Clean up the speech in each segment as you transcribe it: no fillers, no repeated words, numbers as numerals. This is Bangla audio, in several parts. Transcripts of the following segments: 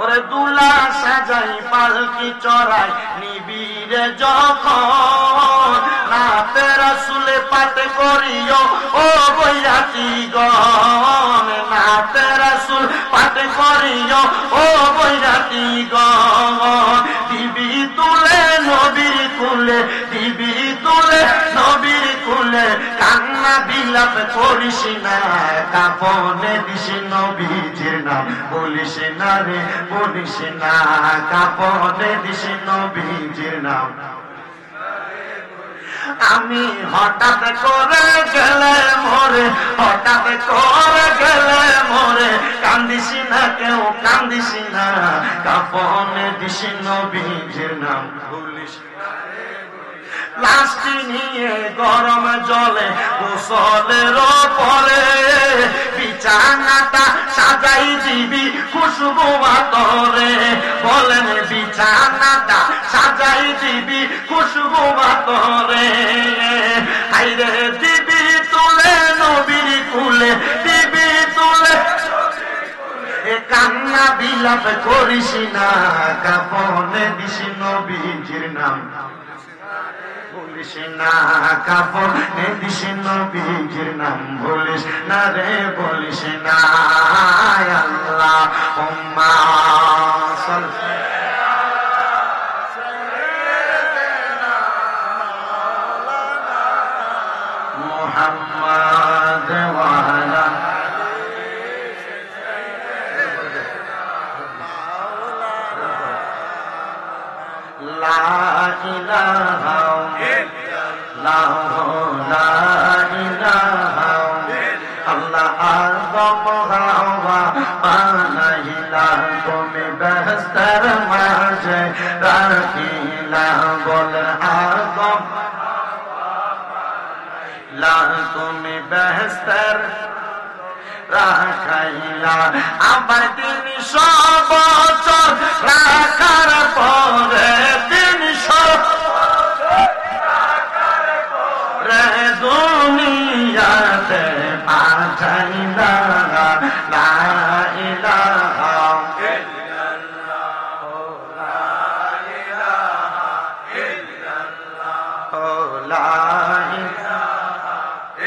ওরে দুলা সাজাই পালকি চড়াই নিবিড়ে যখন নাতে রাসূলে পাঠ করিও ও বৈরাগীগণ, নাতে রাসূল পাঠ করিও ও বৈরাগীগণ। দিবি তুলে নবীর কুলে, দিবি তুলে নবীর কুলে, কান্না বিলাপ করিস না, কাফনে দিস নবীজির নাম বলিস না রে, বলিস না, কাফনে দিস নবীজির নাম। আমি হঠাৎ করে গেলে মরে, হঠাৎ করে গেলে মরে, কান্দিস না কেউ কান্দিস না, কাফনে দিস নবীজির নাম বলিস না। লাশটি নিয়ে গরম জলে গোসলের পরে বিছানাটা সাজাই দিবি খুশবু আতরে, বলেন বিছানাটা সাজাই দিবি খুশবু আতরে। হাইরে দিবি তুলে নবীর কুলে, দিবি তুলে, কান্না বিলাপ করিস না, কাফনে দিস নবীজির নাম বলিস না, কাফনে দিস নবীজির নাম বলিস না রে, বলিস না। আল্লাহুম্মা সাল্লি মুহাম্মাদ ওয়া আলা লা ইলাহা ইল্লাল্লাহ, লা ইলাহা আল্লাহ আযম হাওয়া বানাইলা, তুমি বেহেশতের মাঝে রাখিলা, বলেন আযম লা, তুমি বেহেশতের রাখাইলা। আবার 300 বছর রাখার পরে, 300 রে দুনিয়াতে পাঠাইলা, লা ইলাহা ইল্লাল্লাহ, লা ইলাহা ইল্লাল্লাহ, লা ইলাহা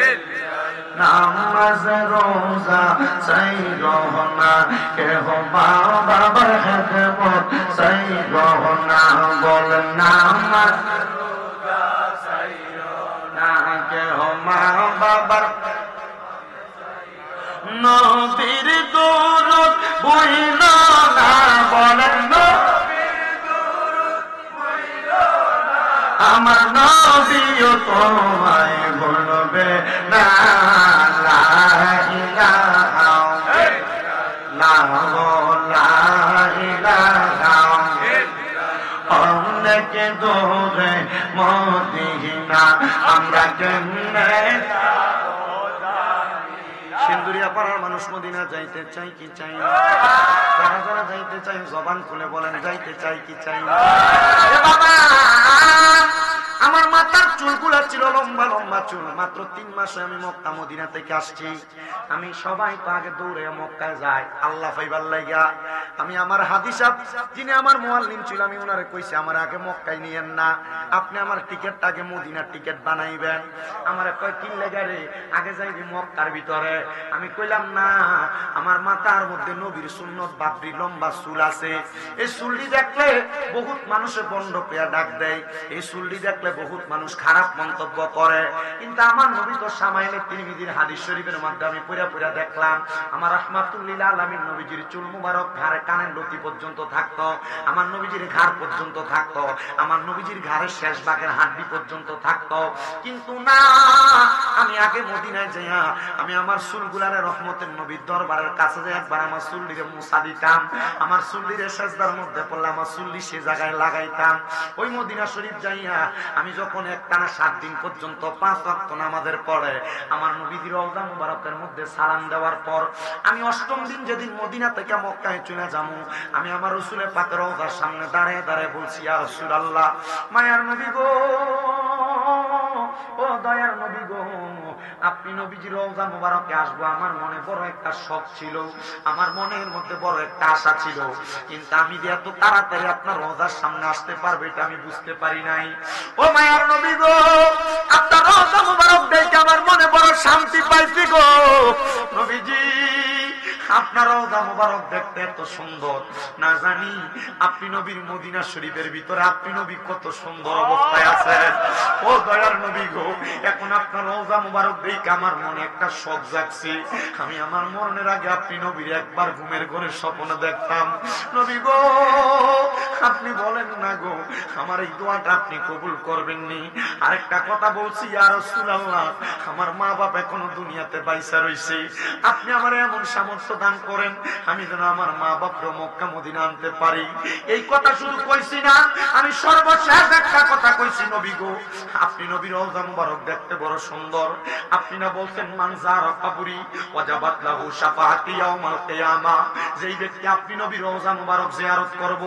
ইল্লাল্লাহ। নামাজ রোজা সেই রহনা, কেহ মা বাবার খেদমত সেই রহনা, বল নামাজ রোজা সেই রহনা, কেহ মা বাবার নবীর দুরূদ বইল না, বলেন নবীর দুরূদ বইল না, আমার নবীও তোমায় বলবে না, লা ইলাহা ইল্লাল্লাহ, লা ইলাহা ইল্লাল্লাহ। অনেক দূরে মদিনা আমরা কেমনে, সিন্দুরিয়া পাড়ার মানুষ মদিনা যাইতে চাই কি চাই না? যারা যারা যাইতে চাই জবান খুলে বলেন যাইতে চাই কি চাই না? বাবা, আমার মাথার চুলগুলা ছিল লম্বা লম্বা চুল, মাত্র 3 মাসে আমি মক্কা মদিনা থেকে আসছি। আমি সবাই তো আগে দৌড়ে মক্কায় যাই আল্লাহ পাইবার লাগা। আমি আমার হাদিস যিনি আমার মুআল্লিম ছিল, আমি ওনারে কইছি আমার আগে মক্কায় নিয়েন না, আপনি আমার টিকেটটা আগে মদিনার টিকেট বানাইবেন। আমার কয় কি লাগা রে, আগে যাইবি মক্কার ভিতরে। আমি কইলাম না, আমার মাথার মধ্যে নবীর সুন্নত বাবরি লম্বা চুল আছে, এই চুলটি দেখলে বহুত মানুষে বন্ড পেয়া ডাক দেয়, এই চুলটি দেখলে বহুত মানুষ খারাপ মন্তব্য করে, কিন্তু আমার নবী তো সামাইলে তিরমিজির হাদিস শরীফের মধ্যে আমি পুরা পুরা দেখলাম আমার রাহমাতুল লিল আলামিন নবীজির চুল মুবারক ঘাড়ে কানের লতি পর্যন্ত থাকতো, আমার নবীজির ঘাড় পর্যন্ত থাকতো, আমার নবীজির ঘাড়ের শেষ ভাগের হাড্ডি পর্যন্ত থাকতো। কিন্তু না, আমি আগে মদিনায় যাইয়া আমি আমার চুলগুলারে রহমতের নবীর দরবারের কাছে যাই একবার আমার চুল্লিরে মুছা দিতাম, আমার চুল্লিরে সেজদার মধ্যে পড়লে আমার চুল্লি সে জায়গায় লাগাইতাম। ওই মদিনা শরীফ যাইয়া আমি যখন একটানা 7 দিন পর্যন্ত 5 ওয়াক্ত নামাজের পরে আমার নবীর রওজা মুবারকের মধ্যে সালাম দেওয়ার পর আমি 8ম দিন যেদিন মদিনা থেকে মক্কায় চলে যাবো, আমি আমার রাসূলের পাকের রওজার সামনে দাঁড়িয়ে দাঁড়িয়ে বলছি, ইয়া রাসূলুল্লাহ, মায়ার নবী গো, ও দয়ার নবী গো, আপনি নবীজি রওজা মুবারকে আসবো আমার মনে বড় একটা শখ ছিল, আমার মনের মধ্যে বড় একটা আশা ছিল, কিন্তু আমি যে এত তাড়াতাড়ি আপনার রওজার সামনে আসতে পারবো এটা আমি বুঝতে পারি নাই। ও মায়ার নবী গো, আপনার রওজা মুবারক দেখে আমার মনে বড় শান্তি পাইছি গো নবীজি। আপনার রওজা মুবারক দেখতে এত সুন্দর, না জানি আপনি নবীর মদিনা শরীফের ভিতরে আপনি নবী কত সুন্দর অবস্থায় আছেন। ও দয়ার নবী গো, এখন আপনার রওজা মুবারক দেখে আমার মনে একটা শখ জাগছে। আমি আমার মরণের আগে আপনি নবীর একবার ঘুমের ঘরে স্বপ্ন দেখতাম। নবী গো, আপনি বলেন না গো আমার এই দোয়াটা আপনি কবুল করবেননি? আরেকটা কথা বলছি, ইয়া রাসূলুল্লাহ, আমার মা বাপ এখনো দুনিয়াতে বাইসা রইছে, আপনি আমার এমন সামর্থ্য দান করেন আমি যেন আমার মা বাপরে মক্কা মদিনা আনতে পারি। এই কথা শুধু কইছি না, আমি সর্বশেষ একটা কথা কইছি নবী গো, আপনি নবীর রওজা মুবারক দেখতে বড় সুন্দর। আপনি না বলছেন মান যারা কবরি ওয়াজাবাত লাহু শাফাআতি ইয়াউমাল কিয়ামা, যেই ব্যক্তি আপনি নবীর রওজা মুবারক জিয়ারত করব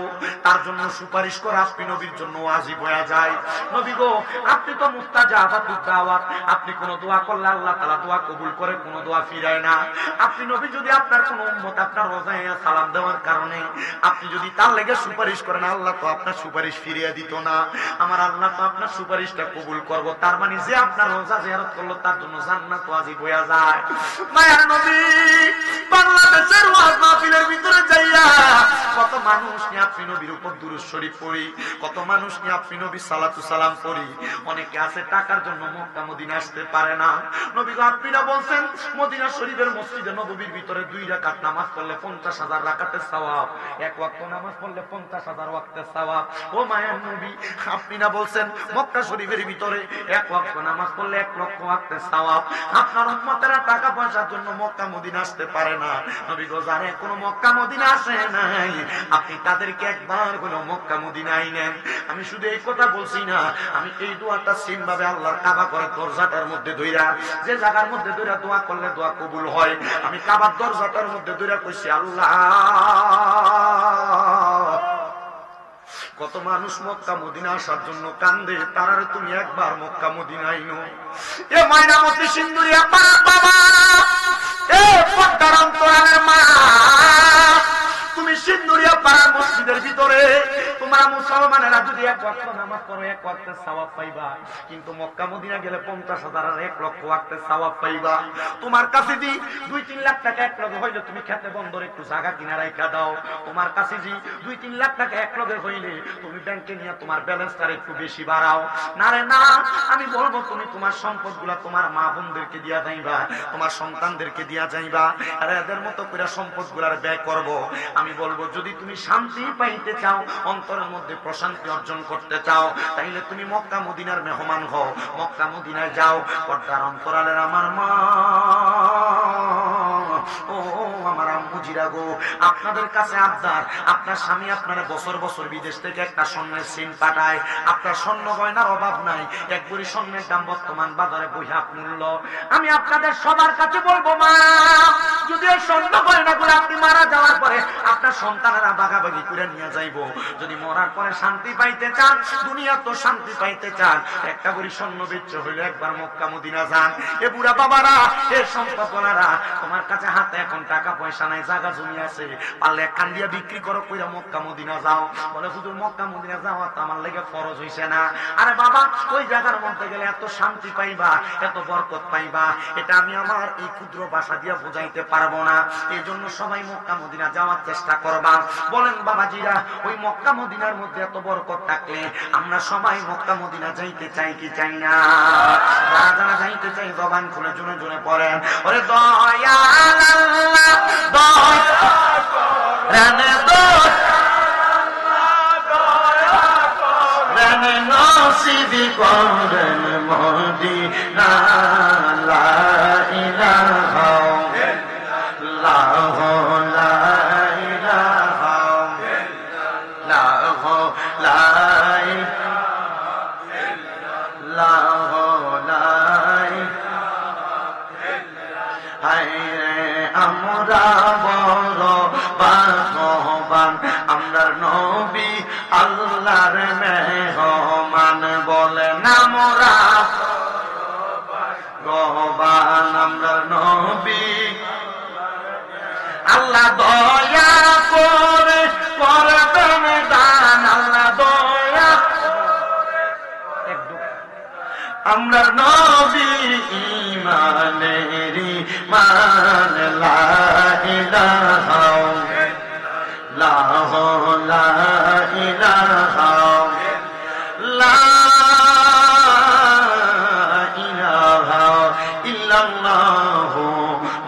তার জন্য সুপারিশ করে আপনি নবীর জন্য ওয়াজিব হয়ে যায়। নবী গো, আপনি তো মুস্তাজাবাতুদ দাওয়াত, আপনি কোন দোয়া করলে আল্লাহ তাআলা দোয়া কবুল করে, কোন দোয়া ফিরায় না। আপনি নবী যদি আপনার কোন উম্মত আপনার রওজায় সালাম দেওয়ার কারণে আপনি যদি তার লেগে সুপারিশ করেন, আল্লাহ তো আপনার সুপারিশ ফিরিয়ে দিত না। আমার আল্লাহ তো আপনার সুপারিশটা কবুল করব, তার মানে যে আপনার রওজা জিয়ারত করলো তার জন্য জান্নাত ওয়াজিব হয়ে যায়। মায়ার নবী, বাংলাদেশের ওয়াজ মাহফিলের ভিতরে যাইয়া কত মানুষ নিয়ে আপনি নবীর উপর দুরূদ শরীফ পড়ি, কত মানুষ নিয়ে আপনি নবী সালাতু সালাম পড়ি। অনেকে আছে টাকার জন্য মক্কা মদিনা আসতে পারে না। নবী গো, আপনিরা বলছেন মদিনা শরীফের মসজিদে নববীর ভিতরে 2 রাকাত নামাজ পড়লে 50,000 রাকাতের সওয়াব, 1 ওয়াক্ত নামাজ পড়লে 50,000 ওয়াক্তের সওয়াব। ও মায়ার নবী, আপনি না বলছেন মক্কা শরীফের ভিতরে 1 ওয়াক্ত নামাজ পড়লে 1 লক্ষ ওয়াক্তের সওয়াব। আপনার উম্মতেরা টাকা পয়সার জন্য মক্কা মদিনা আসতে পারে না। নবী গো, যারা কোনো মক্কা মদিনা আসে নাই আপনি তাদেরকে একবার হলো মক্কা মদিনায় নেন। আমি শুধু এই কথা বলছি না, আমি এই দোয়াটা সিম ভাবে আল্লাহর কাবা করে দরজাটার মধ্যে ধইরা, যে জায়গার মধ্যে ধইরা দোয়া করলে দোয়া কবুল হয়, আমি কাবার দরজাটার মধ্যে ধইরা কইছি আল্লাহ। কত মানুষ মক্কা মদিনা আসার জন্য কান্দে, তারারে তুমি একবার মক্কা মদিনায় নো। এ ময়নামতি সিন্দুরিয়া বাবা, এ পদ্মার অন্তরালের মা, তুমি সিন্দুরিয়া পাড়ার মসজিদের ভিতরে তোমরা মুসলমানেরা যদি 1 ওয়াক্ত নামাজ পড়ো 1 ওয়াক্তের সওয়াব পাইবা, কিন্তু মক্কা মদিনা গেলে 50,000 আর 1 লক্ষ ওয়াক্তের সওয়াব পাইবা। তোমার কাছে যদি 2-3 লাখ টাকা এক লগে হইলে তুমি খেতে বন্দরে একটু জায়গা কিনা রাইখা দাও। তোমার কাছে যদি 2-3 লাখ টাকা এক লগে হইলে তুমি ব্যাংকে নিয়ে তোমার ব্যালেন্সটা একটু বেশি বাড়াও। না রে না, আমি বলবো তুমি তোমার সম্পদগুলা তোমার মা বোনদেরকে দিয়া যাইবা, তোমার সন্তানদেরকে দিয়া যাইবা, আর এদের মতো করে সম্পদগুলার ব্যয় করব। আমি বলবো যদি তুমি শান্তি পাইতে চাও, অন্তরের মধ্যে প্রশান্তি অর্জন করতে চাও, তাইলে তুমি মক্কা মদিনার মেহমান হও, মক্কা মদিনায় যাও। পর্দার অন্তরালের আমার মা, ও আমার আম্মু জিরা গো, আপনাদের কাছে আবদার, আপনার স্বামী আপনার বছর বছর বিদেশ থেকে একটা স্বর্ণের সিন পাঠায়, আপনার স্বর্ণ গয়নার অভাব নাই, 1 ভরি স্বর্ণের দাম বর্তমান বাজারে বৈহাপ মূল্য। আমি আপনাদের সবার কাছে বলবো মা, যদি এই স্বর্ণ গয়নাগুলো আপনি মারা যাওয়ার পরে আপনার সন্তানেরা ভাগাভাগি করে নিয়ে যাইব। যদি মরার পরে শান্তি পাইতে চান, দুনিয়া তো শান্তি পাইতে চান, 1 ভরি স্বর্ণ বেচ্চ হইলে একবার মক্কা মদিনা যান। এ বুড়া বাবারা, এ সম্পদওয়ালারা, তোমার কাছে হাতে এখন টাকা পয়সা নাই, জায়গা জমি আছে, পারলে একখান দিয়া বিক্রি করো, কইরা মক্কা মদিনা যাও। বলে হুজুর মক্কা মদিনা যাওয়া তো আমার লেগে ফরজ হইছে না। আরে বাবা, ওই জায়গার মধ্যে গেলে এত শান্তি পাইবা, এত বরকত পাইবা, এটা আমি আমার এই ক্ষুদ্র ভাষা দিয়া বুঝাইতে পারবো না। এই জন্য সবাই মক্কা মদিনা যাওয়ার চেষ্টা করবা। বলেন বাবাজিরা, ওই মক্কা মদিনার মধ্যে এত বরকত থাকলে আমরা সবাই মক্কা মদিনা যাইতে চাই কি চাই না? যারা যারা যাইতে চাই জবান খুলে জুনে জুনে পড়েন, ওরে দয়াল আল্লাহ দয়া রানে রানে নসিবি করেন মদিনা, লা ইলাহা ইল্লাল্লাহ, লা ইলাহা ইল্লাল্লাহ, লা ইলাহা ইল্লাল্লাহ, লা আমরা বড় ভাগ্যবান, আমরা নবী আল্লাহর মেহমান। বলেন আমরা জবান আমরা নবী আল্লাহ দয়া করে করবেন দান আল্লাহ দয়া আমরা নবী ইমানেরি মান লা ইলাহা লা ইলাহা লা ইলাহা ইল্লাল্লাহু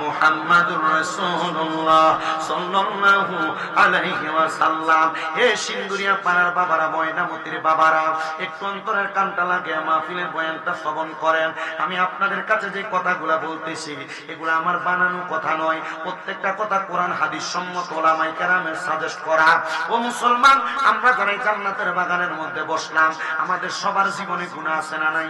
মুহাম্মাদুর রাসূলুল্লাহ সাল্লাল্লাহু আলাইহি ওয়াসাল্লাম। হে সিন্দুরিয়া পাড়ার বাবারা, ময়নামতির বাবারা, একটু অন্তরের কানটা লাগে মাহফিলের বয়ানটা শ্রবণ করেন। আমি আপনাদের কাছে যে কথাগুলা বলতেছি এগুলো আমার বানানো কথা নয়, প্রত্যেকটা কথা কোরআন হাদিস সম্মত ওলামায়ে কেরামের সাজেস্ট করা। ও মুসলমান, আমরা যারা এই জান্নাতের বাগানের মধ্যে বসলাম, আমাদের সবার জীবনে গুনাহ আছে না নাই?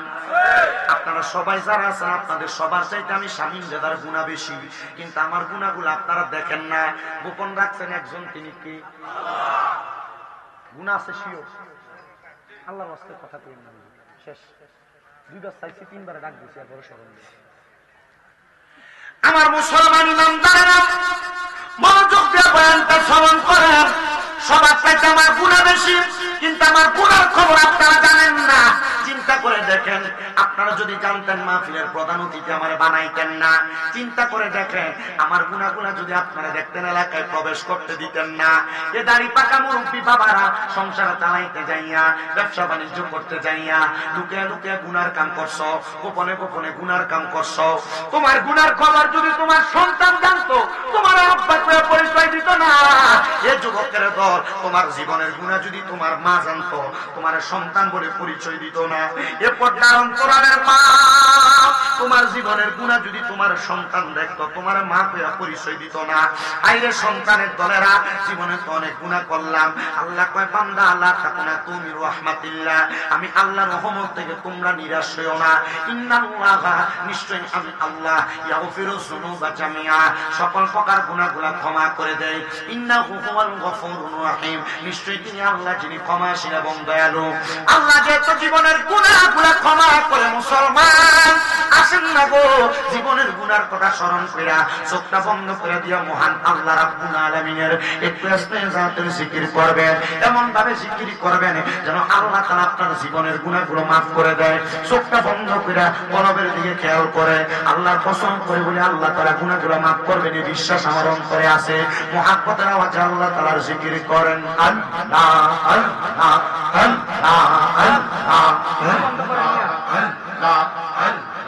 আপনারা সবাই যারা আছেন আপনাদের সবার চাইতে আমি শামীম জাদার গুনাহ বেশি, কিন্তু আমার গুনাহগুলো আপনারা দেখেন না, গোপন রাখছেন। একজন তিনি কি গুনাহ আছে শিওর, আল্লাহর ওয়াস্তে কথা কইেন না। শেষ দুইবার চাইছি, তিনবারে ডাক দিয়েছি, এরপরে স্মরণ দিই। আমার মুসলমান ইমানদারেরা মনোযোগ দিয়ে বয়ানটা শ্রবণ করেন। সবার চাইতে আমার গুনাহ বেশি, কিন্তু আমার গুনার খবর আপনারা জানেন না। চিন্তা করে দেখেন, আপনারা যদি জানতেন মাহফিলের প্রধান অতিথি আমার বানাইতেন না। চিন্তা করে দেখেন, আমার গুনাহগুলা যদি আপনারা দেখতেন এলাকায় প্রবেশ করতে দিতেন না। এ দাড়ি পাকা মুরব্বী বাবারা সংসার চালাইতে যাইয়া, ব্যবসা বাণিজ্য করতে যাইয়া লুকিয়ে লুকিয়ে গুনার কাম করছো, গোপনে গোপনে গুনার কাম করছো। তোমার গুনার খবর যদি তোমার সন্তান জানতো, তোমার আব্বা করে পরিচয় দিত না। এ যুবকের দল, তোমার জীবনের গুনাহ যদি তোমার মা জানতো, তোমার সন্তান বলে পরিচয় দিত না। এ পর্দার অন্তরালের মা, তোমার জীবনের গুনাহ যদি তোমার সন্তান দেখতো, তোমার মা পেয়া পরিচয় দিত না। আইরে সন্তানের দলেরা, জীবনে তো অনেক গুনাহ করলাম। আল্লাহ কয় বান্দা আল্লাহ তাকুনা তুমি রাহমাতিল্লাহ, আমি আল্লাহর রহমত থেকে তোমরা নিরাশ হইও না। ইন্নাল্লাহা, নিশ্চয়ই আমি আল্লাহ, ইয়াগফিরু যুনুবা জামিআ, সকল প্রকার গুনাহগুলো ক্ষমা করে দেয়। ইন্নাহু হুয়াল গফুরুর রহিম, নিশ্চয়ই তিনি আল্লাহ যিনি ক্ষমাশীল এবং দয়ালু। আল্লাহ যেহেতু জীবনের গুনাহগুলো ক্ষমা করে, মুসলমান আসেন না গো জীবনের গুনার কথা স্মরণ কইরা চোখটা বন্ধ করে দিয়া মহান আল্লাহ রাব্বুল আলামিনের একটু ইস্তেগফারের জিকির করবেন। এমন ভাবে জিকির করবেন যেন আল্লাহ তাআলা আপনার জীবনের গুনাহগুলো maaf করে দেয়। চোখটা বন্ধ কইরা কলবের দিকে খেয়াল করে আল্লাহর কসম করে বলে আল্লাহ তাআলা গুনাহগুলো maaf করবেন, এই বিশ্বাস আমার অন্তরে আছে। মুহাব্বতের আওয়াজে আল্লাহ তাআলার জিকির করেন। আল্লাহ আল্লাহ আল্লাহ আল্লাহ আল্লাহ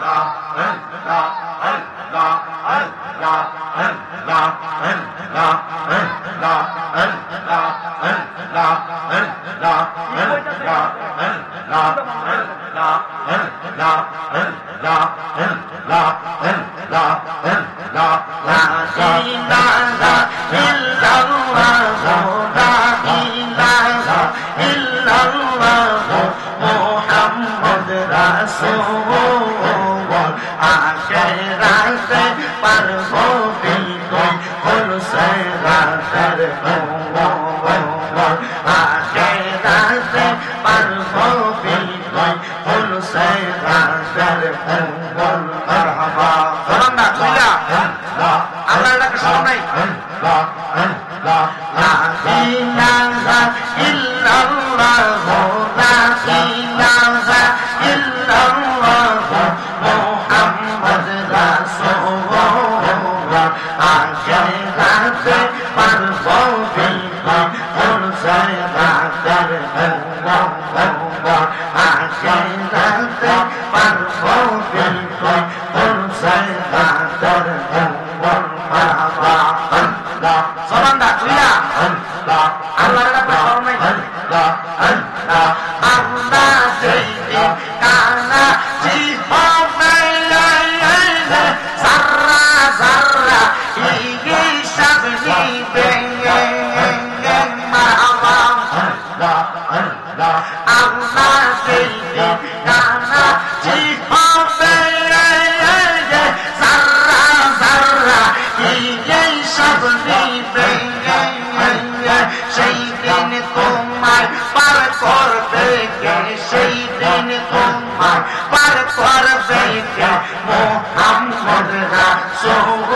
সেই দিন তোমার পার করবে কে মোহাম্মদ রাসূল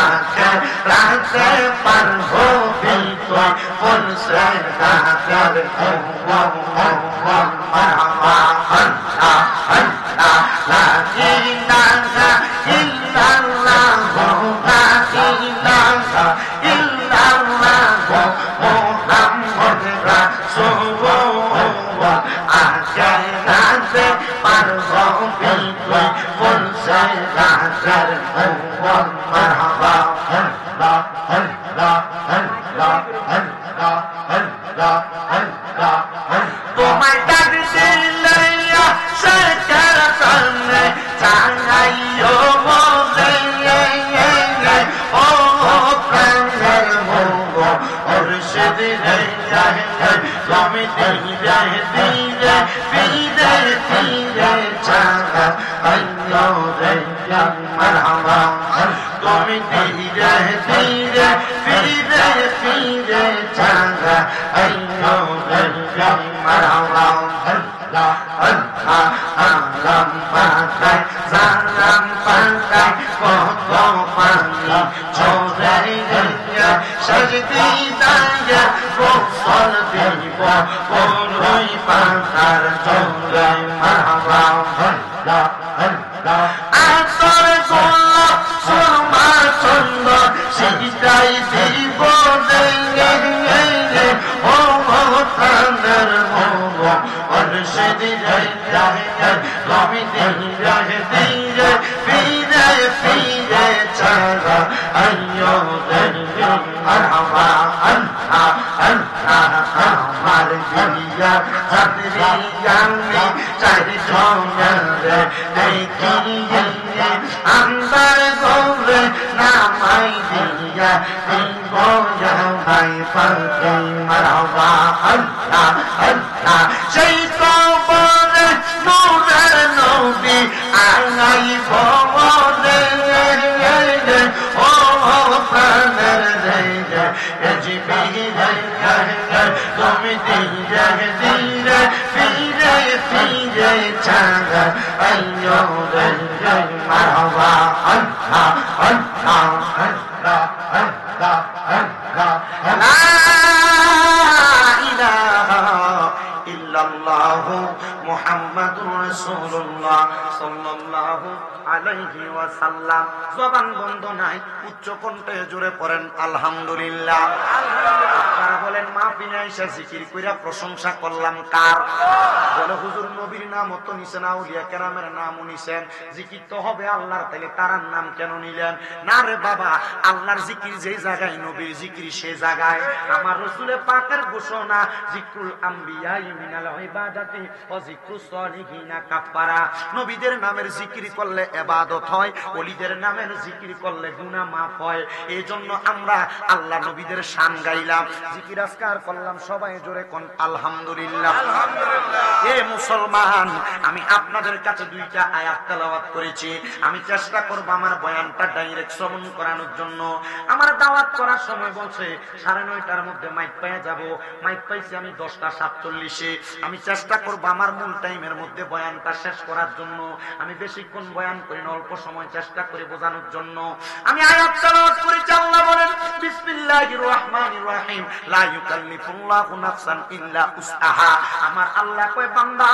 আখের রাতে পার হবি তুই ফুল সে গাছের মারহাবা আল্লাহ আল্লাহ লা ইলাহা ইল্লাল্লাহ লা ইলাহা ইল্লাল্লাহ মুহাম্মদ রাসূল আখের রাতে পার হবি তুই ফুল সে গাছের মারহাবা আল্লাহ আল্লাহ আল্লাহ আল্লাহ আল্লাহ আল্লাহ তোমায় ডাক দিলে সরকার সামনে চাইও বলে ও প্রাণের মোহ মুর্শিদ রে তুমি ধীরে ধীরে ফিরে ফিরে চাহা আইয়ো রে মারহাবা তুমি ধীরে ধীরে ফিরে ফিরে চাহা আইয়ো রে মারহাবা আল্লাহ আল্লাহ আলম পাতায় সালাম পাতায় কত পানি ছোড়ে গিয়ে সজদি দাঁড়িয়ে গোসল দিব বড়ই পাতার চোরে মারহাবা আল্লাহ আল্লাহ আতর গোলা সুরমা সুন্দর সিজদাই দিব রে ও প্রাণের মোহ মুর্শিদ রে তুমি ধীরে ধীরে ফিরে ফিরে চালা আইয়ো রে মারহাবা আল্লাহ আল্লাহ আমার দিয়া চাঁদরিয়ামি চারি জঙ্গলে দেখিয়ে আন্দার গোরে নামাই দিয়া দিব ভাই পাখি মারহাবা আল্লাহ আল্লাহ সেই কবরে নূরের নবী আইব রে ও প্রাণের রে তুমি ধীরে ধীরে ফিরে ফিরে চাঁদা আইয়ো রে মারহাবা আল্লাহ আল্লাহ আল্লাহ আল্লাহ আল্লাহ লা ইলাহা ইল্লাল্লাহু মুহাম্মাদুর রাসূলুল্লাহ সাল্লাল্লাহু আলাইহি ওয়াসাল্লাম। জবান বন্ধ নাই, উচ্চ কণ্ঠে জোরে পড়েন আলহামদুলিল্লাহ। আপনারা বলেন মাহফিলে এসে জিকির কইরা প্রশংসা করলাম কার? বলে হুজুর নবীর নামও তো নিছেন, আউলিয়া কেরামের নামও নিছেন, জিকির তো হবে আল্লাহর, তাইলে তারার নাম কেন নিলেন? না রে বাবা, আল্লাহর জিকির যেই জায়গায়, নবীর জিকির সে জায়গায়। আমার রাসূলে পাকের ঘোষণা, জিকরুল আম্বিয়া মিনাল ইবাদাতি ওয়া জিকরুস সালিহিনা কাফারা। নবীদের নামের জিকির করলে ইবাদত হয়, ওলিদের নামের জিকির করলে গুনাহ মাফ হয়। এইজন্য আমরা আল্লাহ নবীদের শান গাইলাম, জিকির আজকার করলাম। সবাই জোরে কোন আলহামদুলিল্লাহ। আলহামদুলিল্লাহ। এ মুসলমান, আমি আপনাদের কাছে দুইটা আয়াত তেলাওয়াত করেছি। আমি চেষ্টা করব আমার বয়ানটা ডাইরেক্ট শ্রবণ করানোর জন্য। আমার দাওয়াত করার সময় বলছে 9:30টার মধ্যে মাইক পেয়ে যাব। মাইক পাইছি আমি 10:47-এ। আমি চেষ্টা করব আমার মূল টাইমের মধ্যে বয়ানটা শেষ করার জন্য। আমি বেশিক্ষণ বয়ান করি না, অল্প সময় চেষ্টা করে বোঝানোর জন্য। আমি আয়াত তেলাওয়াত করেছি। আল্লাহ বলেন বিসমিল্লাহির রহমানির রহিম, লা ইউকাল্লিফুল্লাহু নাফসান ইল্লা উসআহা। আমার আল্লাহ কয় বান্দা,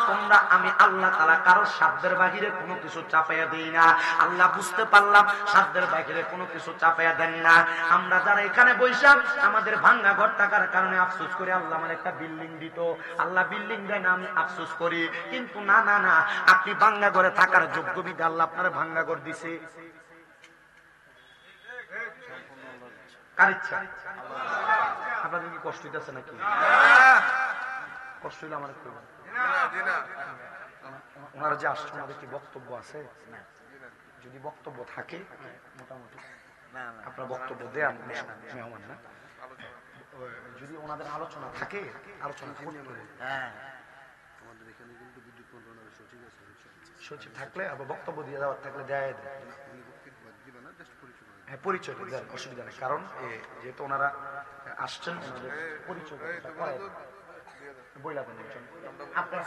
তোমরা আমি আল্লাহ তাআলা কারো সাধ্যের বাহিরে কোনো কিছু চাপাইয়া দেই না। আল্লাহ বুঝতে পারলাম সাধ্যের বাহিরে কোনো কিছু চাপাইয়া দেন না। আমরা যারা এখানে বৈশা আমাদের ভাঙ্গা ঘর থাকার কারণে আফসোস করি, আল্লাহ আমার একটা বিল্ডিং দিত, আল্লাহ বিল্ডিং দেয় না, আমি আফসোস করি। কিন্তু না না না, আপনি ভাঙ্গা ঘরে থাকার যোগ্য বিধে আল্লাহ আপনার ভাঙ্গা ঘর দিছে। কার ইচ্ছা? আপনাদের কি কষ্ট হইতেছে নাকি? কষ্ট হইলে আমার ওনারা যে আসছে, ওনাদের কি বক্তব্য আছে? যদি বক্তব্য থাকে মোটামুটি আপনার বক্তব্য দেন, মেহমান না, যদি ওনাদের আলোচনা থাকে আলোচনা করতে হবে। সচিব থাকলে আবার বক্তব্য দিয়ে দেওয়ার থাকলে দেয়, হ্যাঁ পরিচয় দেন, অসুবিধা নেই। কারণ যেহেতু ওনারা আসছেন, ওনাদের পরিচয়